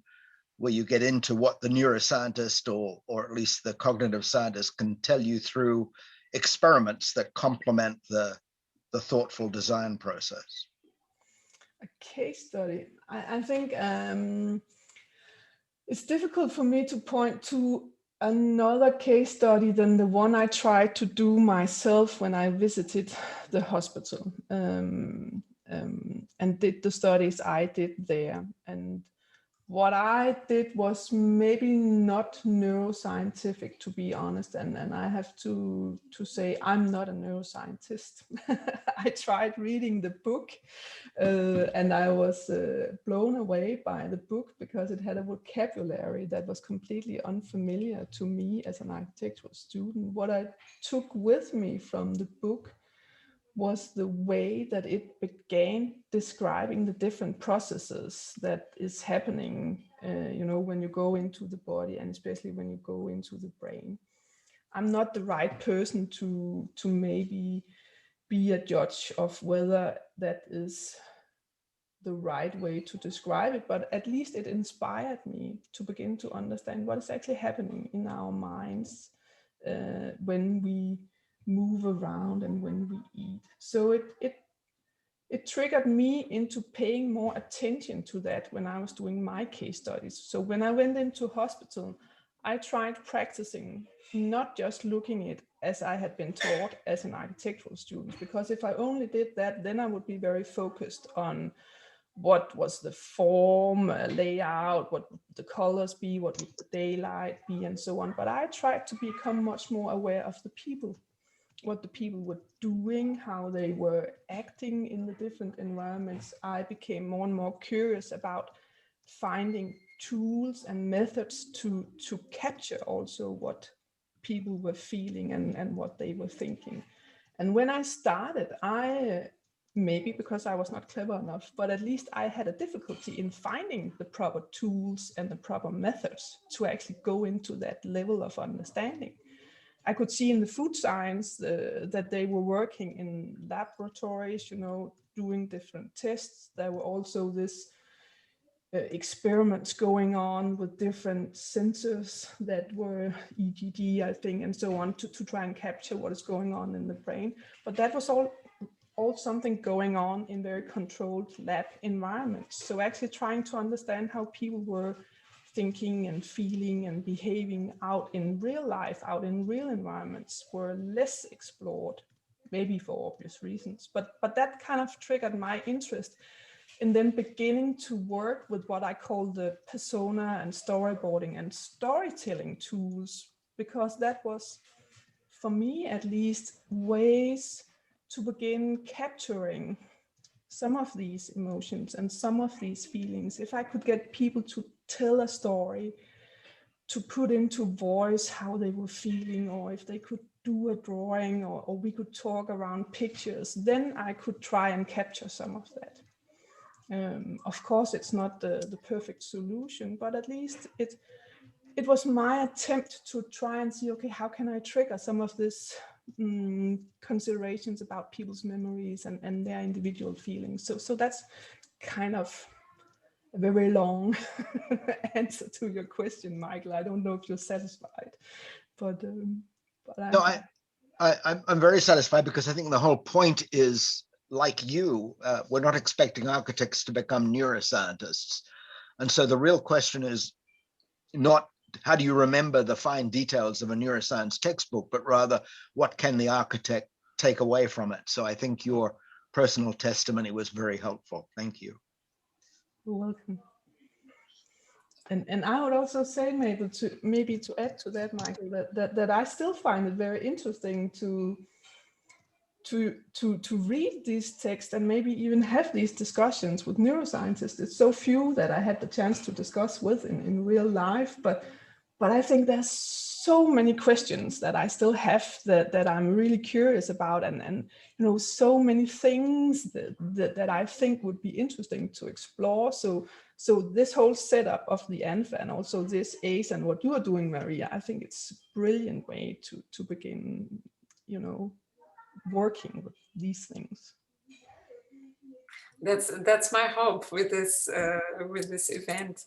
where you get into what the neuroscientist or at least the cognitive scientist can tell you through experiments that complement the thoughtful design process. A case study. I think it's difficult for me to point to another case study than the one I tried to do myself when I visited the hospital and did the studies I did there. And what I did was maybe not neuroscientific, to be honest, and I have to say I'm not a neuroscientist. I tried reading the book and I was blown away by the book because it had a vocabulary that was completely unfamiliar to me as an architectural student. What I took with me from the book was the way that it began describing the different processes that is happening, you know, when you go into the body, and especially when you go into the brain. I'm not the right person to maybe be a judge of whether that is the right way to describe it, but at least it inspired me to begin to understand what is actually happening in our minds when we move around and when we eat. So it triggered me into paying more attention to that when I was doing my case studies. So when I went into hospital, I tried practicing, not just looking at it as I had been taught as an architectural student, because if I only did that, then I would be very focused on what was the form, layout, what would the colors be, what would the daylight be, and so on. But I tried to become much more aware of the people, what the people were doing, how they were acting in the different environments. I became more and more curious about finding tools and methods to capture also what people were feeling and what they were thinking. And when I started, maybe because I was not clever enough, but at least I had a difficulty in finding the proper tools and the proper methods to actually go into that level of understanding. I could see in the food science that they were working in laboratories, you know, doing different tests. There were also this experiments going on with different sensors that were EEG, I think, and so on, to try and capture what is going on in the brain. But that was all something going on in very controlled lab environments. So actually trying to understand how people were thinking and feeling and behaving out in real life, out in real environments, were less explored, maybe for obvious reasons. But that kind of triggered my interest in then beginning to work with what I call the persona and storyboarding and storytelling tools, because that was, for me at least, ways to begin capturing some of these emotions and some of these feelings. If I could get people to tell a story, to put into voice how they were feeling, or if they could do a drawing, or we could talk around pictures, then I could try and capture some of that. Of course, it's not the perfect solution, but at least it was my attempt to try and see, okay, how can I trigger some of this considerations about people's memories and their individual feelings. So that's kind of a very long answer to your question, Michael. I don't know if you're satisfied, but no, I'm very satisfied, because I think the whole point is, like you, we're not expecting architects to become neuroscientists. And so the real question is not how do you remember the fine details of a neuroscience textbook, but rather what can the architect take away from it? So I think your personal testimony was very helpful. Thank you. You're welcome. And I would also say maybe to add to that, Michael, that I still find it very interesting to read these texts and maybe even have these discussions with neuroscientists. It's so few that I had the chance to discuss with in real life, but I think there's so many questions that I still have that I'm really curious about, and you know, so many things that I think would be interesting to explore. So this whole setup of the ANFA and also this ACE and what you are doing, Maria, I think it's a brilliant way to begin, you know, working with these things. That's my hope with this event.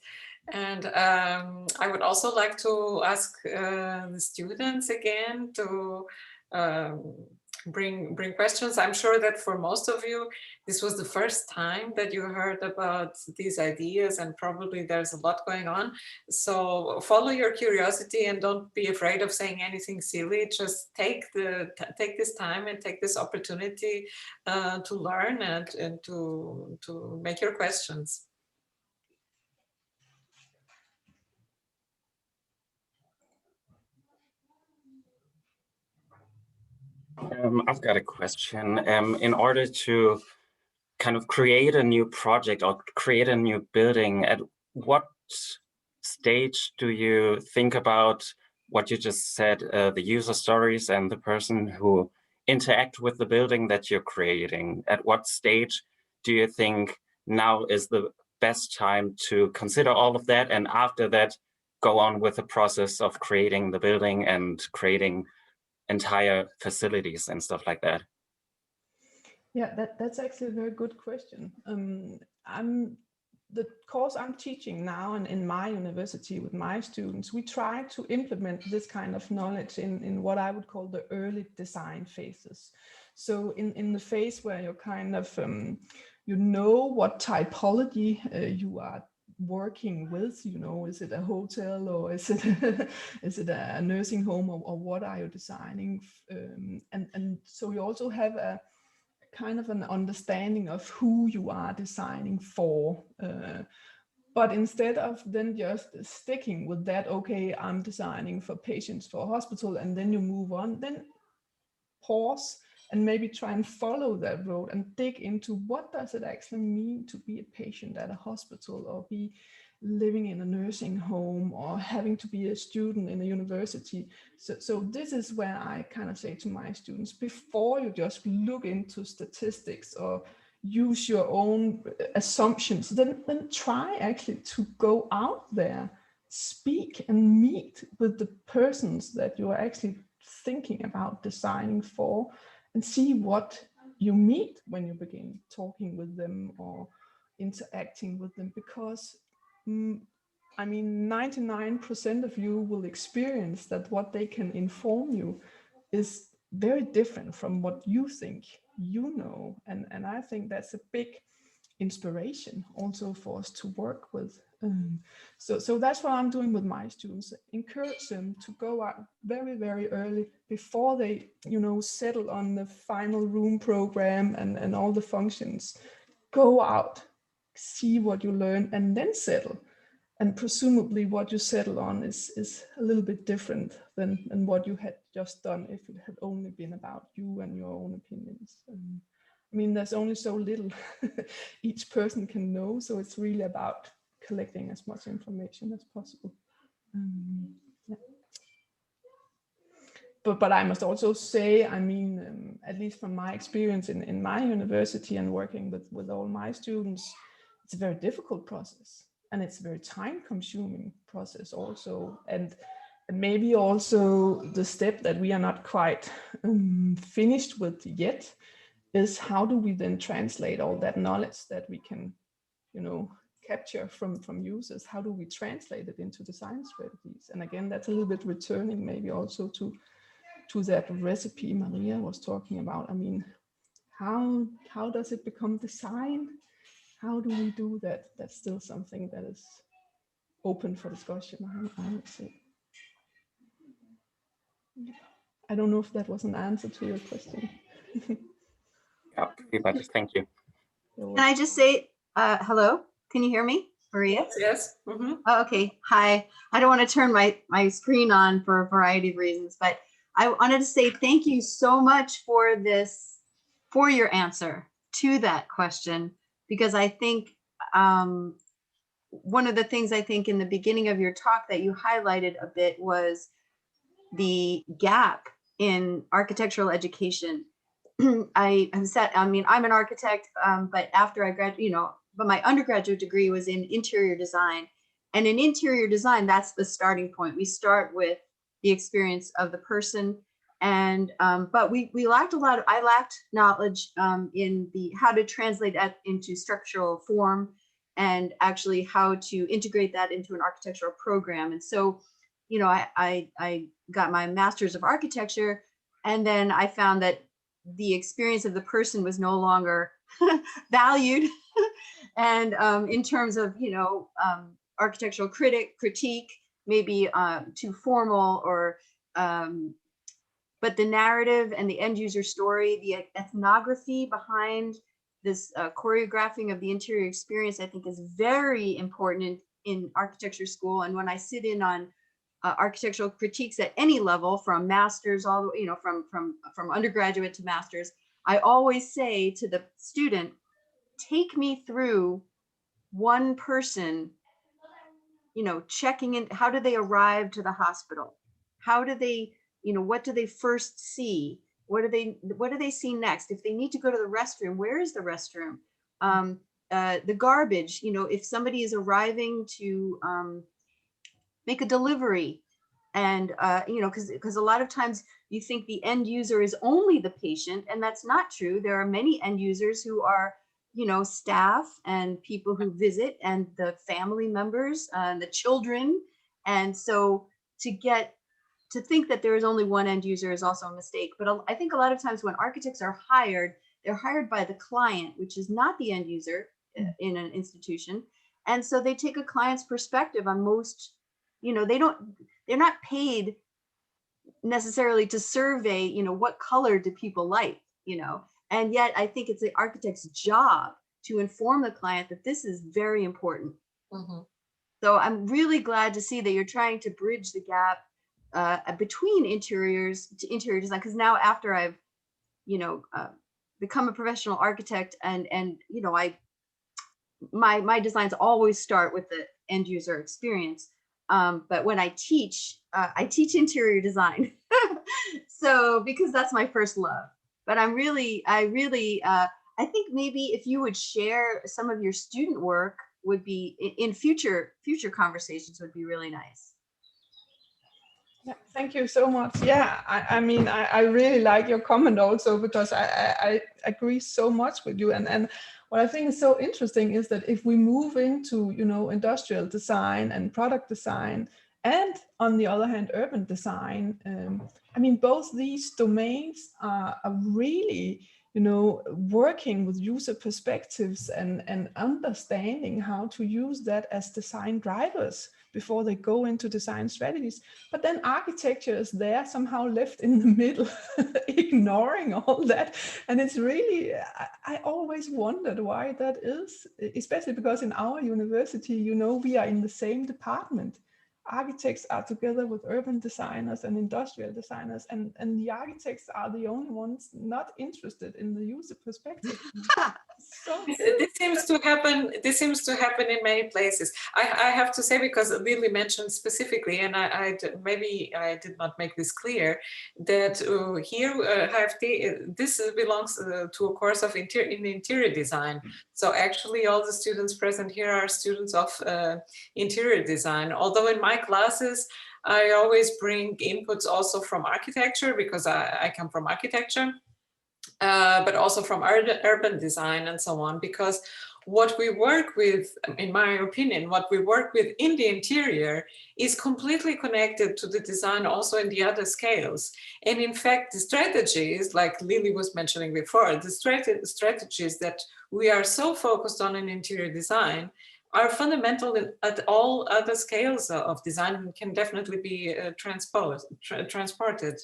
And I would also like to ask the students again to bring questions. I'm sure that for most of you, this was the first time that you heard about these ideas, and probably there's a lot going on. So follow your curiosity and don't be afraid of saying anything silly. Just take this time and take this opportunity to learn and to make your questions. I've got a question. In order to kind of create a new project or create a new building, at what stage do you think about what you just said, the user stories and the person who interact with the building that you're creating? At what stage do you think now is the best time to consider all of that, and after that go on with the process of creating the building and creating entire facilities and stuff like that? Yeah, that's actually a very good question. The course I'm teaching now and in my university with my students, we try to implement this kind of knowledge in what I would call the early design phases. So in the phase where you're kind of, you know what typology you are working with, you know, is it a hotel or is it is it a nursing home, or what are you designing? And so you also have a kind of an understanding of who you are designing for. But instead of then just sticking with that, okay, I'm designing for patients for a hospital, and then you move on, then pause and maybe try and follow that road and dig into what does it actually mean to be a patient at a hospital, or be living in a nursing home, or having to be a student in a university. So this is where I kind of say to my students, before you just look into statistics or use your own assumptions, then try actually to go out there, speak and meet with the persons that you are actually thinking about designing for, and see what you meet when you begin talking with them or interacting with them. Because I mean, 99% of you will experience that what they can inform you is very different from what you think you know. And I think that's a big inspiration also for us to work with. So that's what I'm doing with my students. Encourage them to go out very, very early, before they, you know, settle on the final room program and all the functions. Go out, see what you learn, and then settle. And presumably what you settle on is a little bit different than what you had just done if it had only been about you and your own opinions. I mean, there's only so little each person can know, so it's really about collecting as much information as possible. Yeah. But I must also say, I mean, at least from my experience in my university and working with all my students, it's a very difficult process. And it's a very time-consuming process also, and maybe also the step that we are not quite finished with yet is, how do we then translate all that knowledge that we can, you know, capture from users? How do we translate it into design strategies? And again, that's a little bit returning maybe also to that recipe Maria was talking about. I mean, how does it become design? How do we do that? That's still something that is open for discussion, I would say. I don't know if that was an answer to your question. Yeah, pretty much. Thank you. Can I just say, hello? Can you hear me, Maria? Yes. Mm-hmm. Oh, okay. Hi. I don't want to turn my screen on for a variety of reasons, but I wanted to say thank you so much for this, for your answer to that question, because I think one of the things I think in the beginning of your talk that you highlighted a bit was the gap in architectural education. I mean, I'm an architect, but after I graduated, but my undergraduate degree was in interior design. And in interior design, that's the starting point. We start with the experience of the person. And, but we lacked I lacked knowledge in how to translate that into structural form, and actually how to integrate that into an architectural program. And so, I got my master's of architecture, and then I found that the experience of the person was no longer valued. And in terms of, architectural critique, maybe too formal, or, but the narrative and the end user story, the ethnography behind this choreographing of the interior experience, I think is very important in architecture school. And when I sit in on architectural critiques at any level, from masters all the way, from undergraduate to masters, I always say to the student, take me through one person, checking in. How do they arrive to the hospital? How do they, what do they first see? What do they see next? If they need to go to the restroom, where is the restroom? The garbage, you know, if somebody is arriving to make a delivery, and you know, because a lot of times you think the end user is only the patient, and that's not true. There are many end users who are, you know, staff and people who visit, and the family members and the children. And so to think that there is only one end user is also a mistake. But I think a lot of times when architects are hired, they're hired by the client, which is not the end user in an institution. And so they take a client's perspective on most, you know, they're not paid necessarily to survey, you know, what color do people like, you know. And yet I think it's the architect's job to inform the client that this is very important. Mm-hmm. So I'm really glad to see that you're trying to bridge the gap between interiors to interior design, because now after I've, you know, become a professional architect, and you know, my designs always start with the end user experience. But when I teach interior design, so because that's my first love. But I think maybe if you would share some of your student work would be in future conversations would be really nice. Yeah, thank you so much. Yeah, I mean, I really like your comment also, because I agree so much with you. And what I think is so interesting is that if we move into, you know, industrial design and product design, and on the other hand, urban design, I mean, both these domains are really, you know, working with user perspectives and understanding how to use that as design drivers before they go into design strategies. But then architecture is there somehow left in the middle, ignoring all that. And it's really, I always wondered why that is, especially because in our university, you know, we are in the same department. Architects are together with urban designers and industrial designers, and the architects are the only ones not interested in the user perspective. So this seems to happen in many places. I have to say, because Lily mentioned specifically, and maybe I did not make this clear, that here HFT, this belongs to a course of interior design. So actually all the students present here are students of interior design, although in my classes I always bring inputs also from architecture, because I come from architecture. But also from urban design and so on, because what we work with, in my opinion, what we work with in the interior is completely connected to the design also in the other scales. And in fact, the strategies, like Lily was mentioning before, the strategies that we are so focused on in interior design are fundamental at all other scales of design, and can definitely be transported.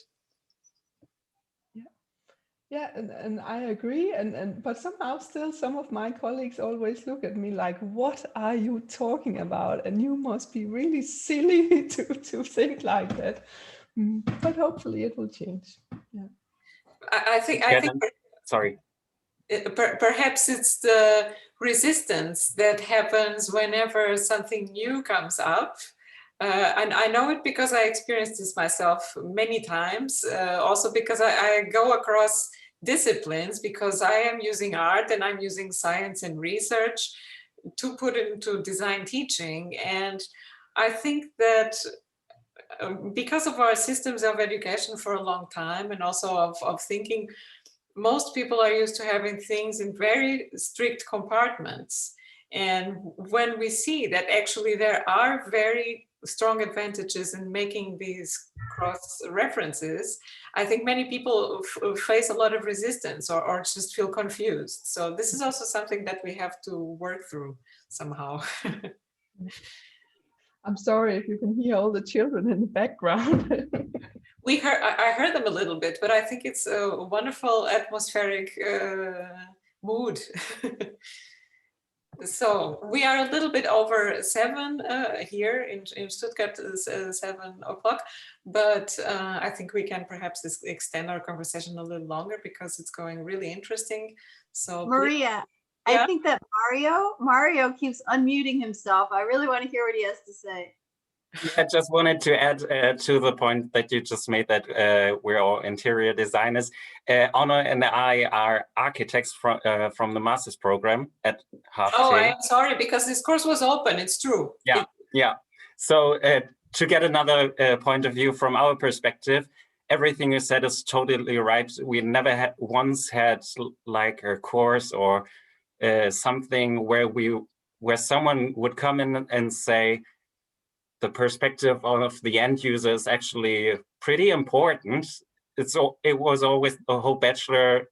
Yeah, and I agree, but somehow still some of my colleagues always look at me like, what are you talking about? And you must be really silly to think like that. But hopefully it will change. Yeah. I think sorry. Perhaps it's the resistance that happens whenever something new comes up. And I know it because I experienced this myself many times, also because I go across disciplines, because I am using art and I'm using science and research to put into design teaching. And I think that because of our systems of education for a long time, and also of thinking, most people are used to having things in very strict compartments. And when we see that actually there are very strong advantages in making these cross references, I think many people face a lot of resistance or just feel confused. So this is also something that we have to work through somehow. I'm sorry if you can hear all the children in the background. I heard them a little bit, but I think it's a wonderful atmospheric mood. So we are a little bit over 7 here in Stuttgart, 7 o'clock, but I think we can perhaps extend our conversation a little longer, because it's going really interesting. So Maria, yeah? I think that Mario keeps unmuting himself. I really want to hear what he has to say. I just wanted to add to the point that you just made that we're all interior designers. Anna and I are architects from the master's program at HFT. Oh, I'm sorry, because this course was open. It's true. Yeah, yeah. So to get another point of view from our perspective, everything you said is totally right. We never once had like a course or something where someone would come in and say, the perspective of the end user is actually pretty important. It was always, the whole bachelor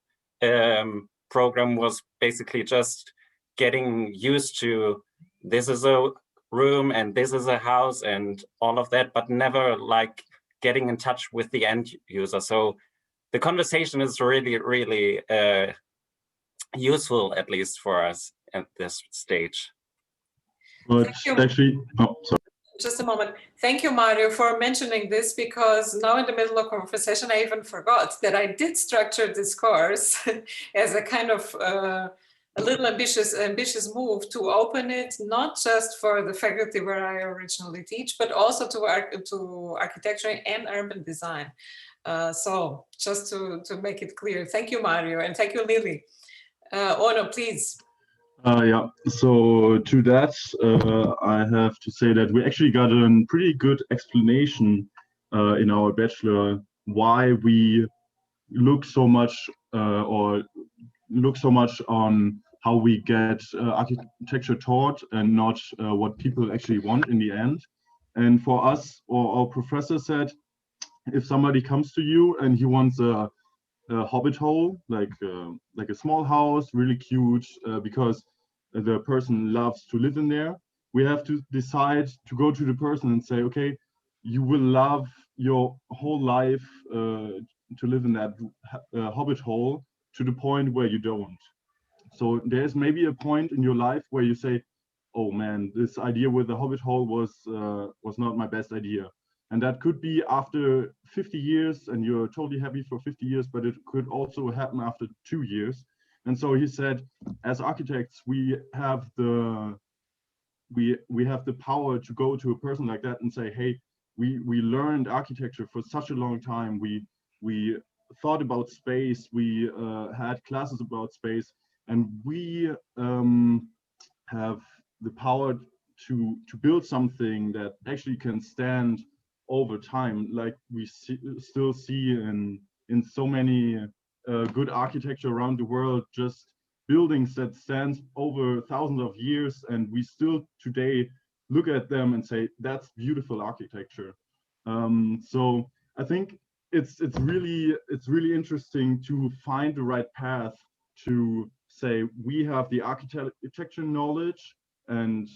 program was basically just getting used to, this is a room and this is a house and all of that, but never like getting in touch with the end user. So the conversation is really, really useful, at least for us at this stage. But actually, oh, sorry. Just a moment. Thank you, Mario, for mentioning this, because now in the middle of conversation, I even forgot that I did structure this course as a kind of a little ambitious move to open it, not just for the faculty where I originally teach, but also to architecture and urban design. So just to make it clear. Thank you, Mario, and thank you, Lily. Ono, please. Yeah, so to that, I have to say that we actually got a pretty good explanation in our bachelor why we look so much on how we get architecture taught and not what people actually want in the end. And for us, or our professor said, if somebody comes to you and he wants a hobbit hole, like a small house, really cute, because the person loves to live in there, we have to decide to go to the person and say, okay, you will love your whole life to live in that hobbit hole to the point where you don't. So there's maybe a point in your life where you say, oh man, this idea with the hobbit hole was not my best idea. And that could be after 50 years and you're totally happy for 50 years, but it could also happen after 2 years. And so he said, as architects, we have the power to go to a person like that and say, hey, we learned architecture for such a long time. We thought about space. We had classes about space, and we have the power to build something that actually can stand over time, like we still see in so many good architecture around the world, just buildings that stand over thousands of years, and we still today look at them and say that's beautiful architecture. So I think it's really interesting to find the right path to say we have the architecture knowledge and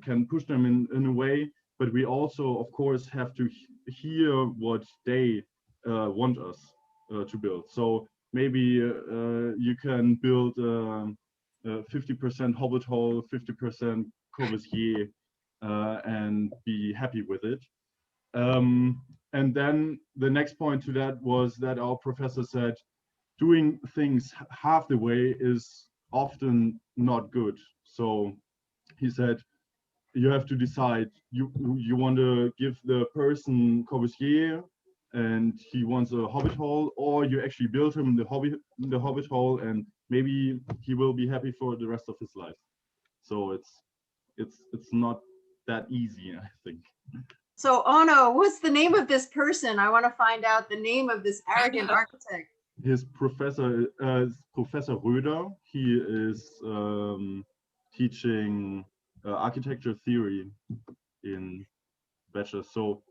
can push them in a way, but we also, of course, have to hear what they want us to build. So maybe you can build 50% hobbit hole, 50% Corbusier, and be happy with it. And then the next point to that was that our professor said, doing things half the way is often not good. So he said, you have to decide, you want to give the person Corbusier and he wants a hobbit hole, or you actually build him the hobbit hole and maybe he will be happy for the rest of his life. So it's not that easy, I think. So Ono, what's the name of this person? I want to find out the name of this arrogant architect. His professor is Professor Röder. He is teaching architecture theory in bachelor. So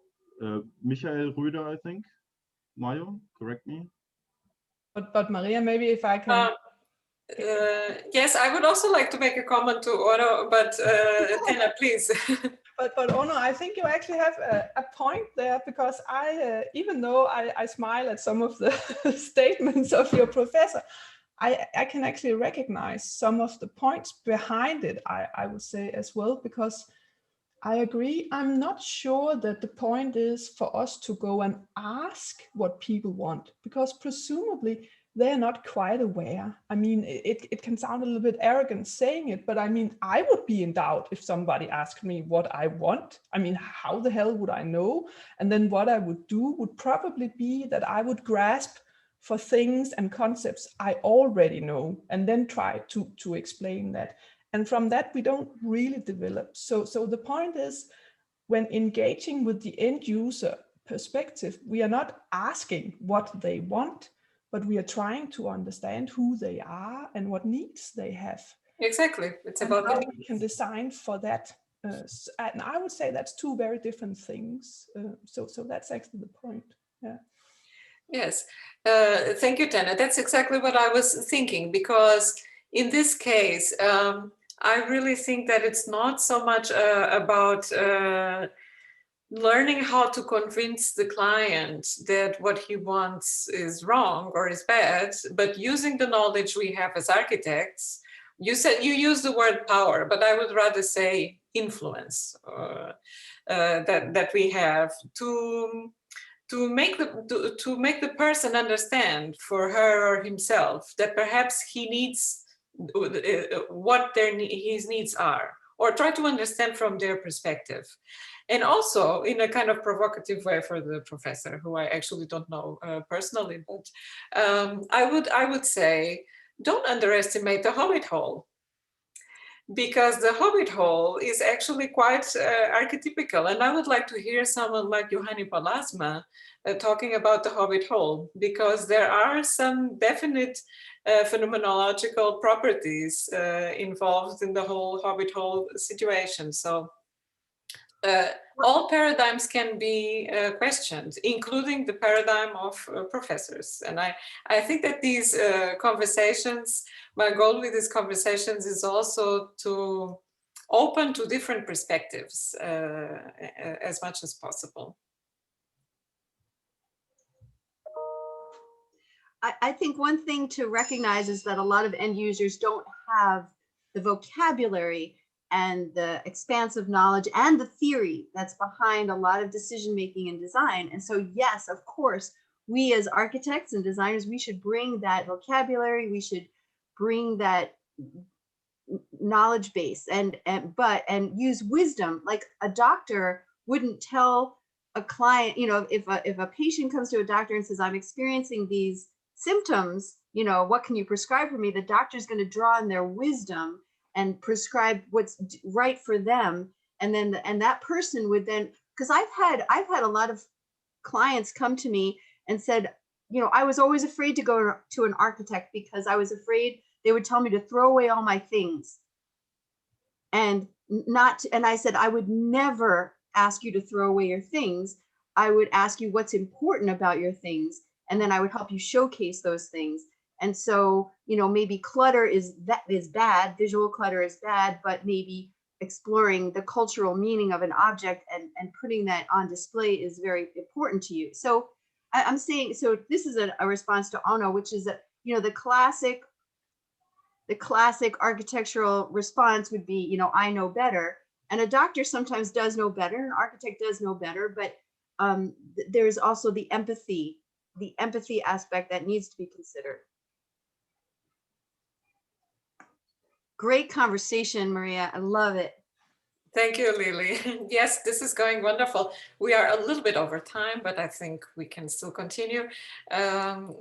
Michael Röder, I think. Mario, correct me. But Maria, maybe if I can. Yes, I would also like to make a comment to Ono, but Tenna, please. But Ono, I think you actually have a point there, because I, even though I smile at some of the statements of your professor, I can actually recognize some of the points behind it, I would say as well, because I agree. I'm not sure that the point is for us to go and ask what people want, because presumably they're not quite aware. I mean, it can sound a little bit arrogant saying it, but I mean, I would be in doubt if somebody asked me what I want. I mean, how the hell would I know? And then what I would do would probably be that I would grasp for things and concepts I already know, and then try to explain that. And from that, we don't really develop. So the point is, when engaging with the end user perspective, we are not asking what they want, but we are trying to understand who they are and what needs they have. Exactly. It's about how we can design for that. And I would say that's two very different things. So that's actually the point. Yeah. Yes. Thank you, Tenna. That's exactly what I was thinking, because in this case, I really think that it's not so much about learning how to convince the client that what he wants is wrong or is bad, but using the knowledge we have as architects. You said you use the word power, but I would rather say influence that we have to make the person understand for her or himself that perhaps he needs what his needs are, or try to understand from their perspective. And also in a kind of provocative way for the professor, who I actually don't know personally, but I would say, don't underestimate the hobbit hole, because the hobbit hole is actually quite archetypical. And I would like to hear someone like Juhani Palasma talking about the hobbit hole, because there are some definite phenomenological properties involved in the whole hobbit hole situation. So all paradigms can be questioned, including the paradigm of professors. And I think that these conversations, my goal with these conversations is also to open to different perspectives as much as possible. I think one thing to recognize is that a lot of end users don't have the vocabulary and the expansive knowledge and the theory that's behind a lot of decision making and design. And so, yes, of course, we as architects and designers, we should bring that vocabulary, we should bring that knowledge base and use wisdom. Like a doctor wouldn't tell a client, you know, if a patient comes to a doctor and says, I'm experiencing these symptoms, you know, what can you prescribe for me? The doctor's going to draw on their wisdom and prescribe what's right for them. And then, and that person would then, because I've had a lot of clients come to me and said, you know, I was always afraid to go to an architect because I was afraid they would tell me to throw away all my things. And I said, I would never ask you to throw away your things. I would ask you what's important about your things. And then I would help you showcase those things. And so, you know, maybe clutter is bad, visual clutter is bad, but maybe exploring the cultural meaning of an object and putting that on display is very important to you. So I'm saying, so this is a response to Ono, which is that, you know, the classic architectural response would be, you know, I know better. And a doctor sometimes does know better, an architect does know better, but there's also the empathy aspect that needs to be considered. Great conversation, Maria. I love it. Thank you, Lily. Yes, this is going wonderful. We are a little bit over time, but I think we can still continue.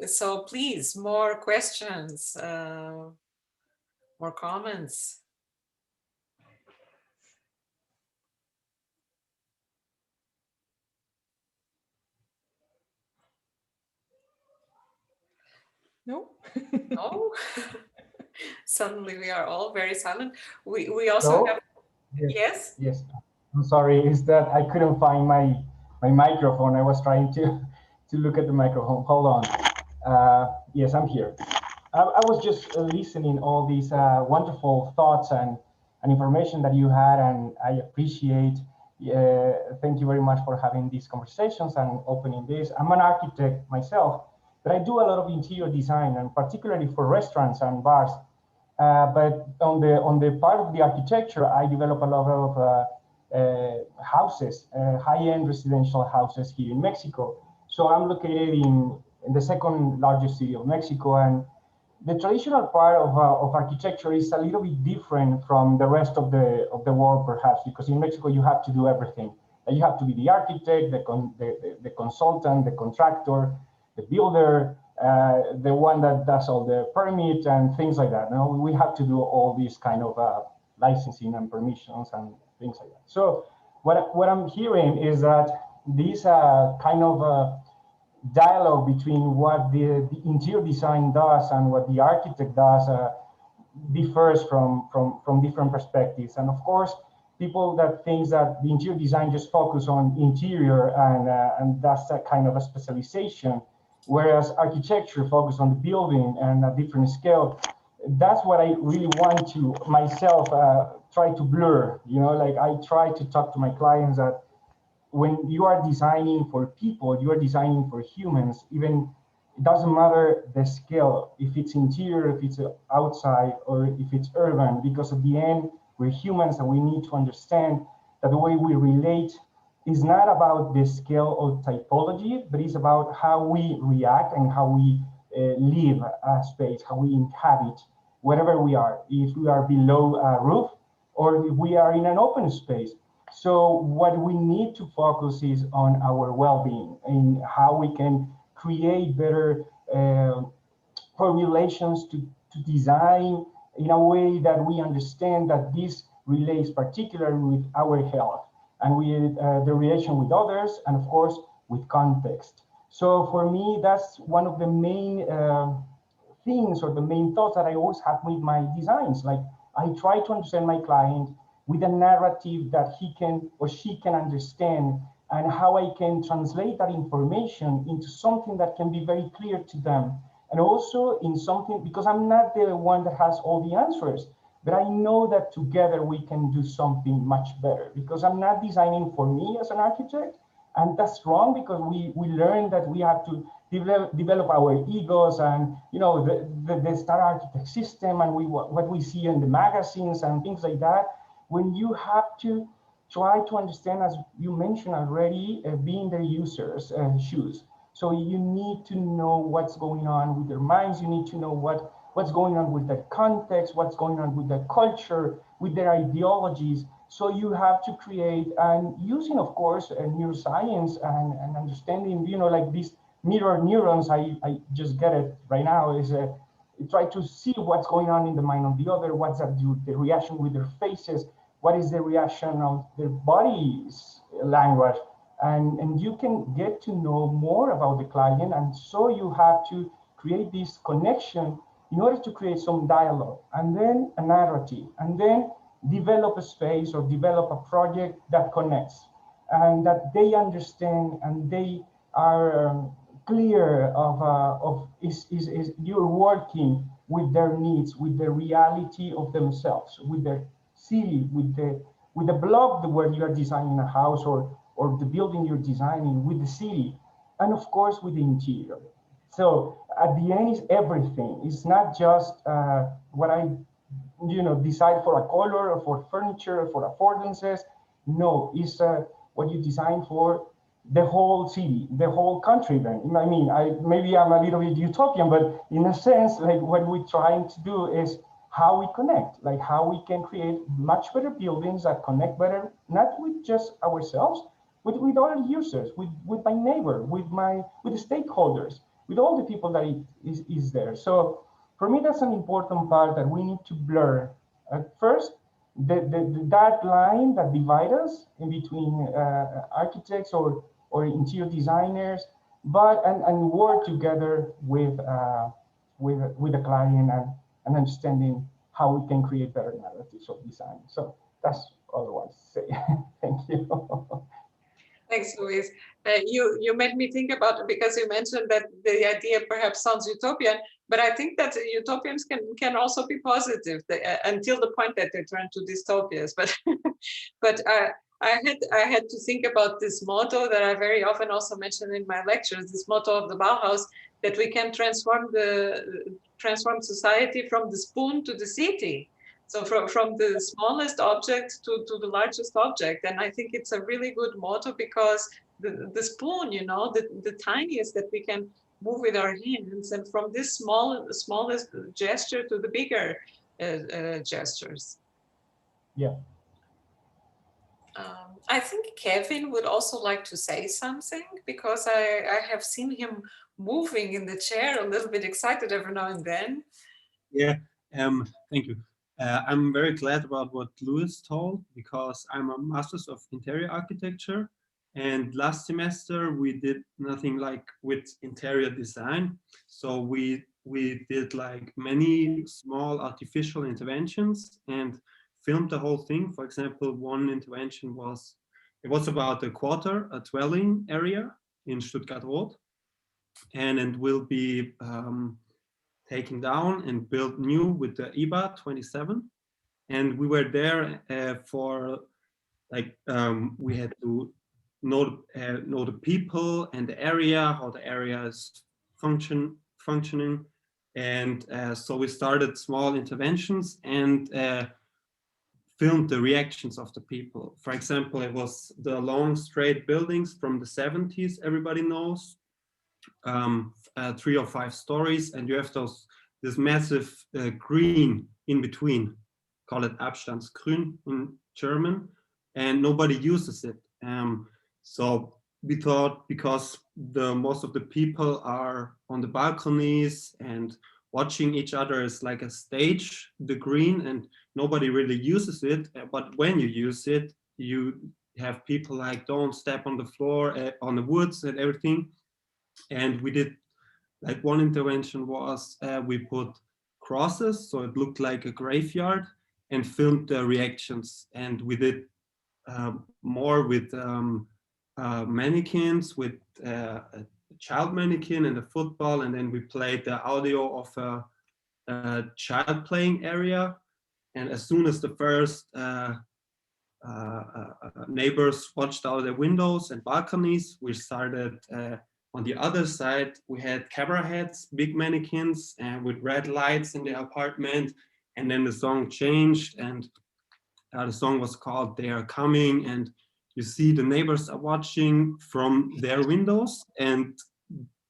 So please, more questions, more comments. No? No? Suddenly we are all very silent. We also have, yes? Yes, I'm sorry, is that I couldn't find my microphone. I was trying to look at the microphone. Hold on. Yes, I'm here. I was just listening all these wonderful thoughts and information that you had, and I appreciate. Thank you very much for having these conversations and opening this. I'm an architect myself, but I do a lot of interior design, and particularly for restaurants and bars. But on the part of the architecture, I develop a lot of houses, high-end residential houses here in Mexico. So I'm located in the second largest city of Mexico. And the traditional part of architecture is a little bit different from the rest of the world, perhaps, because in Mexico you have to do everything. You have to be the architect, the consultant, the contractor, the builder, the one that does all the permits and things like that. You know, we have to do all these kind of licensing and permissions and things like that. So what I'm hearing is that this kind of dialogue between what the interior design does and what the architect does differs from different perspectives. And of course, people that think that the interior design just focus on interior and that's a kind of a specialization, whereas architecture focus on the building and a different scale. That's what I really want to myself try to blur. You know, like I try to talk to my clients that when you are designing for people, you are designing for humans. Even it doesn't matter the scale, if it's interior, if it's outside, or if it's urban, because at the end, we're humans and we need to understand that the way we relate is not about the scale or typology, but it's about how we react and how we live a space, how we inhabit wherever we are, if we are below a roof or if we are in an open space. So what we need to focus is on our well-being and how we can create better formulations to design in a way that we understand that this relates particularly with our health and with the relation with others and of course with context. So for me, that's one of the main things or the main thoughts that I always have with my designs. Like I try to understand my client with a narrative that he can or she can understand, and how I can translate that information into something that can be very clear to them. And also in something, because I'm not the one that has all the answers, but I know that together we can do something much better, because I'm not designing for me as an architect. And that's wrong, because we learn that we have to develop our egos and, you know, the star architect system and what we see in the magazines and things like that. When you have to try to understand, as you mentioned already, being the user's shoes. So you need to know what's going on with their minds. You need to know what's going on with their context, what's going on with their culture, with their ideologies. So you have to create, and using, of course, neuroscience and understanding, you know, like these mirror neurons, I just get it right now, is try to see what's going on in the mind of the other, what's the reaction with their faces, what is the reaction of their body's language, and you can get to know more about the client. And so you have to create this connection in order to create some dialogue, and then a narrative, and then develop a space or develop a project that connects, and that they understand and they are clear of you're working with their needs, with the reality of themselves, with their city, with the block where you are designing a house or the building you're designing, with the city, and of course with the interior. So at the end is everything. It's not just what I decide for a color or for furniture or for affordances. No, it's what you design for the whole city, the whole country. Then I mean, maybe I'm a little bit utopian, but in a sense, like what we're trying to do is how we connect, like how we can create much better buildings that connect better, not with just ourselves, but with other users, with my neighbor, with the stakeholders, with all the people that is there. So for me, that's an important part that we need to blur. At first, that line that divides us in between architects or interior designers, and work together with the client and understanding how we can create better narratives of design. So that's all I want to say. Thank you. Thanks, Luis. You made me think about, because you mentioned that the idea perhaps sounds utopian, but I think that utopians can also be positive until the point that they turn to dystopias. But I had to think about this motto that I very often also mention in my lectures, this motto of the Bauhaus, that we can transform society from the spoon to the city. So from the smallest object to the largest object. And I think it's a really good motto, because the spoon, the tiniest that we can move with our hands, and from this smallest gesture to the bigger gestures. Yeah. I think Kevin would also like to say something, because I have seen him moving in the chair, a little bit excited every now and then. Yeah, thank you. I'm very glad about what Louis told, because I'm a Master's of Interior Architecture, and last semester we did nothing like with interior design. So we did like many small artificial interventions and filmed the whole thing. For example, one intervention was about a dwelling area in Stuttgart Road, and it will be taken down and built new with the IBA 27. And we were there for like we had to know the people and the area, how the area is functioning. And so we started small interventions and filmed the reactions of the people. For example, it was the long straight buildings from the 70s, everybody knows, 3 or 5 stories, and you have this massive green in between, call it Abstandsgrün in German, and nobody uses it. So we thought, because most of the people are on the balconies and watching each other as like a stage, the green, and nobody really uses it. But when you use it, you have people like, don't step on the floor, on the woods and everything. And we did, like, one intervention was we put crosses, so it looked like a graveyard, and filmed the reactions. And we did more with mannequins, with a child mannequin and a football, and then we played the audio of a child playing area. And as soon as the first neighbors watched out their windows and balconies, we started on the other side. We had camera heads, big mannequins, and with red lights in the apartment. And then the song changed, and the song was called "They Are Coming." And you see the neighbors are watching from their windows, and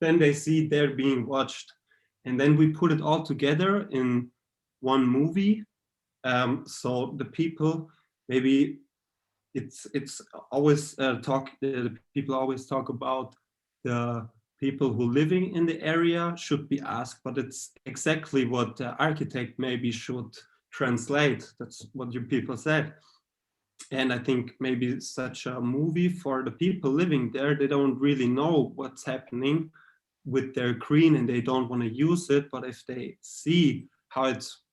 then they see they're being watched. And then we put it all together in one movie. So the people, maybe it's always the people always talk about the people who living in the area should be asked, but it's exactly what the architect maybe should translate. That's what you people said. And I think maybe such a movie, for the people living there, they don't really know what's happening with their green and they don't want to use it. But if they see how it's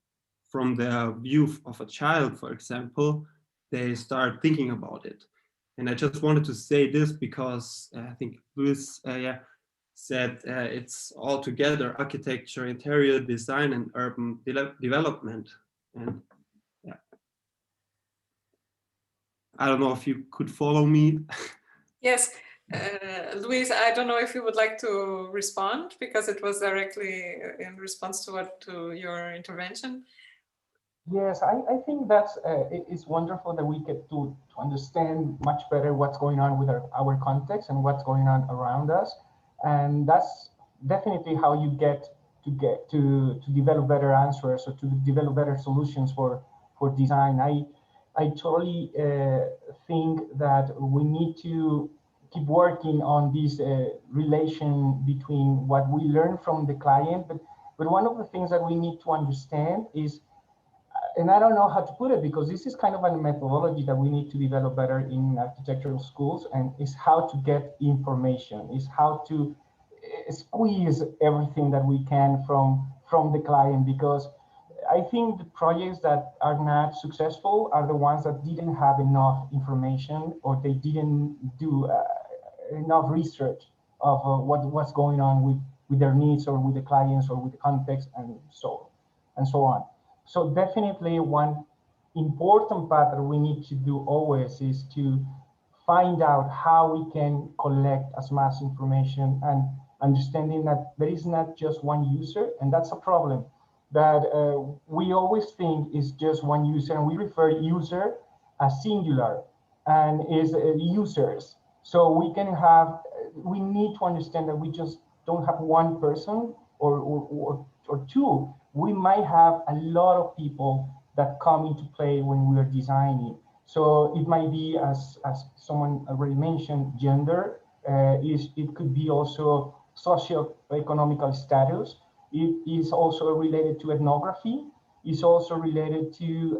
from the view of a child, for example, they start thinking about it. And I just wanted to say this because I think Louis said it's all together: architecture, interior design, and urban development. And yeah, I don't know if you could follow me. Yes, Louise, I don't know if you would like to respond, because it was directly in response to your intervention. Yes, I think that's it's wonderful that we get to understand much better what's going on with our context and what's going on around us, and that's definitely how you get to develop better answers or to develop better solutions for design. I totally think that we need to keep working on this relation between what we learn from the client, but one of the things that we need to understand is, and I don't know how to put it, because this is kind of a methodology that we need to develop better in architectural schools, and is how to get information, is how to squeeze everything that we can from the client, because I think the projects that are not successful are the ones that didn't have enough information, or they didn't do enough research of what's going on with their needs, or with the clients, or with the context, and so on. So definitely one important part that we need to do always is to find out how we can collect as much information, and understanding that there is not just one user, and that's a problem. That we always think is just one user, and we refer user as singular and is users. So we need to understand that we just don't have one person or two. We might have a lot of people that come into play when we are designing. So it might be, as someone already mentioned, gender. It could be also socioeconomical status. It is also related to ethnography. It's also related to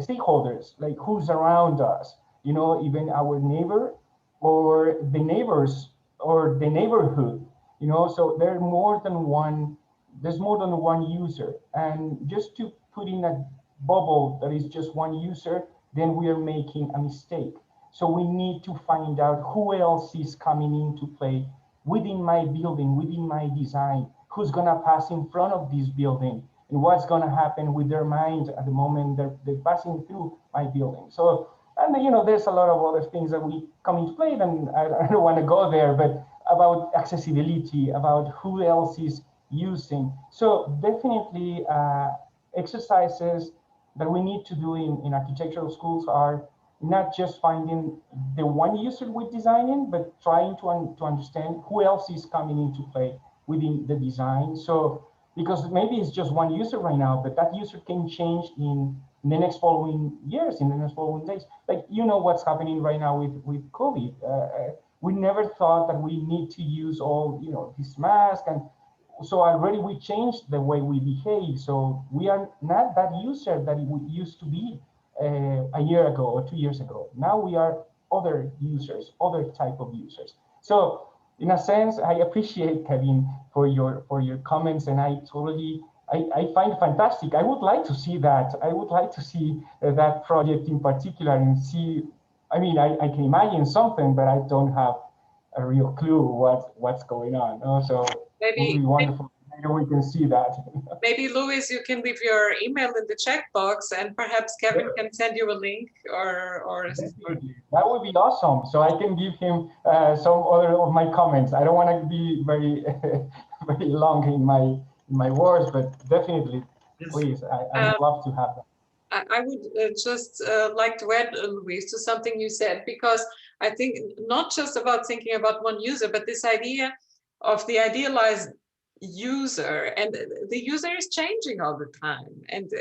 stakeholders, like who's around us. You know, even our neighbor or the neighbors or the neighborhood. You know, so there's more than one user. And just to put in a bubble that is just one user, then we are making a mistake. So we need to find out who else is coming into play within my building, within my design, who's gonna pass in front of this building, and what's gonna happen with their mind at the moment they're passing through my building. So, and you know, there's a lot of other things that we come into play, and I don't wanna go there, but about accessibility, about who else is using. So definitely exercises that we need to do in architectural schools are not just finding the one user with designing, but trying to understand who else is coming into play within the design. So, because maybe it's just one user right now, but that user can change in the next following years, in the next following days. Like, you know what's happening right now with COVID. We never thought that we need to use all, you know, this mask, and so already we changed the way we behave. So we are not that user that we used to be a year ago or 2 years ago. Now we are other users, other type of users. So in a sense, I appreciate, Kevin, for your comments, and I find fantastic. I would like to see that. I would like to see that project in particular and see. I mean, I can imagine something, but I don't have a real clue what's going on. So it would be wonderful. Maybe we can see that. Maybe, Luis, you can leave your email in the chat box, and perhaps Kevin can send you a link or that would be awesome. So I can give him some other of my comments. I don't want to be very very long in my words, but definitely, please, I would love to have that. I would just like to add, Luis, to something you said, because I think not just about thinking about one user, but this idea of the idealized user, and the user is changing all the time. And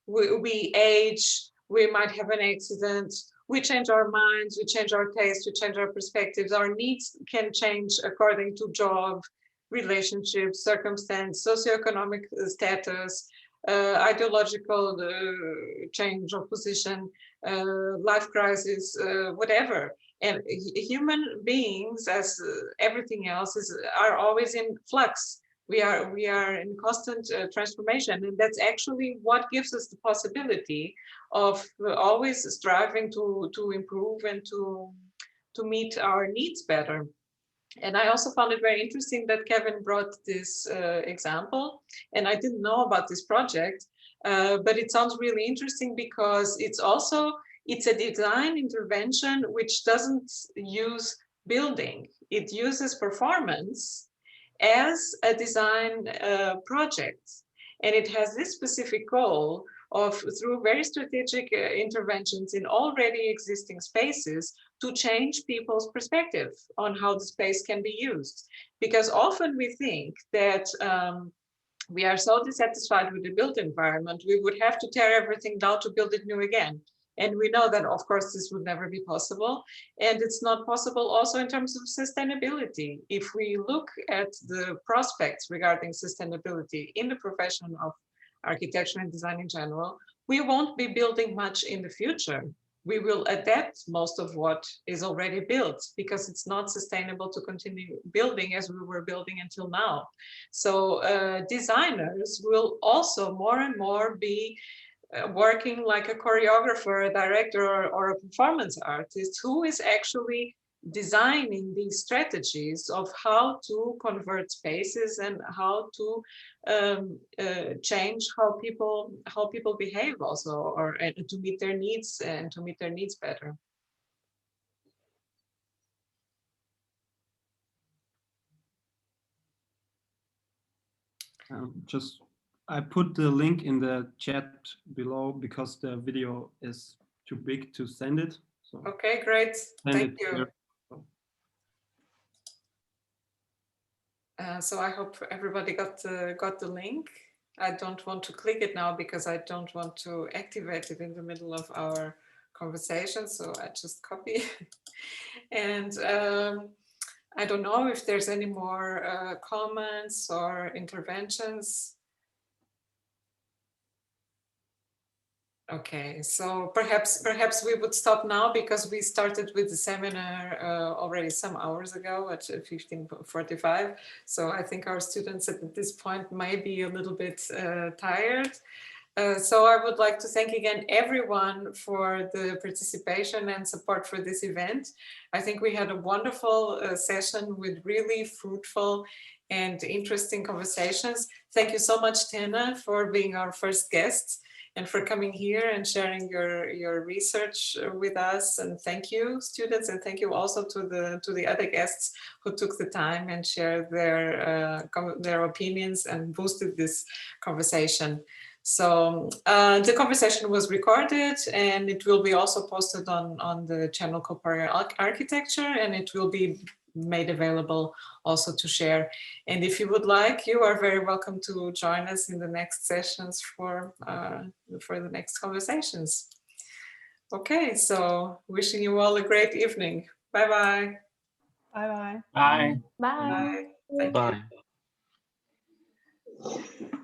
we age, we might have an accident, we change our minds, we change our tastes, we change our perspectives, our needs can change according to job, relationships, circumstance, socioeconomic status, ideological change of position, life crisis, whatever. And human beings, as everything else, are always in flux. We are in constant transformation, and that's actually what gives us the possibility of always striving to improve and to meet our needs better. And I also found it very interesting that Kevin brought this example, and I didn't know about this project, but it sounds really interesting because it's a design intervention which doesn't use building. It uses performance as a design project. And it has this specific goal of, through very strategic interventions in already existing spaces, to change people's perspective on how the space can be used. Because often we think that we are so dissatisfied with the built environment, we would have to tear everything down to build it new again. And we know that, of course, this would never be possible. And it's not possible also in terms of sustainability. If we look at the prospects regarding sustainability in the profession of architecture and design in general, we won't be building much in the future. We will adapt most of what is already built because it's not sustainable to continue building as we were building until now. So designers will also more and more be working like a choreographer, a director, or a performance artist who is actually designing these strategies of how to convert spaces and how to change how people behave also, or to meet their needs and to meet their needs better. I put the link in the chat below because the video is too big to send it. So okay, great. Thank you. Here. So I hope everybody got the link. I don't want to click it now because I don't want to activate it in the middle of our conversation. So I just copy. And I don't know if there's any more comments or interventions. Okay, so perhaps we would stop now because we started with the seminar already some hours ago at 15:45. So I think our students at this point may be a little bit tired. So I would like to thank again everyone for the participation and support for this event. I think we had a wonderful session with really fruitful and interesting conversations. Thank you so much, Tenna, for being our first guest and for coming here and sharing your research with us. And thank you, students, and thank you also to the other guests who took the time and shared their opinions and boosted this conversation. So the conversation was recorded and it will be also posted on the channel Corporeal Architecture, and it will be made available also to share. And if you would like, you are very welcome to join us in the next sessions for the next conversations. Okay, so wishing you all a great evening. Bye-bye. Bye-bye. Bye. Bye. Bye. Thank you. Bye.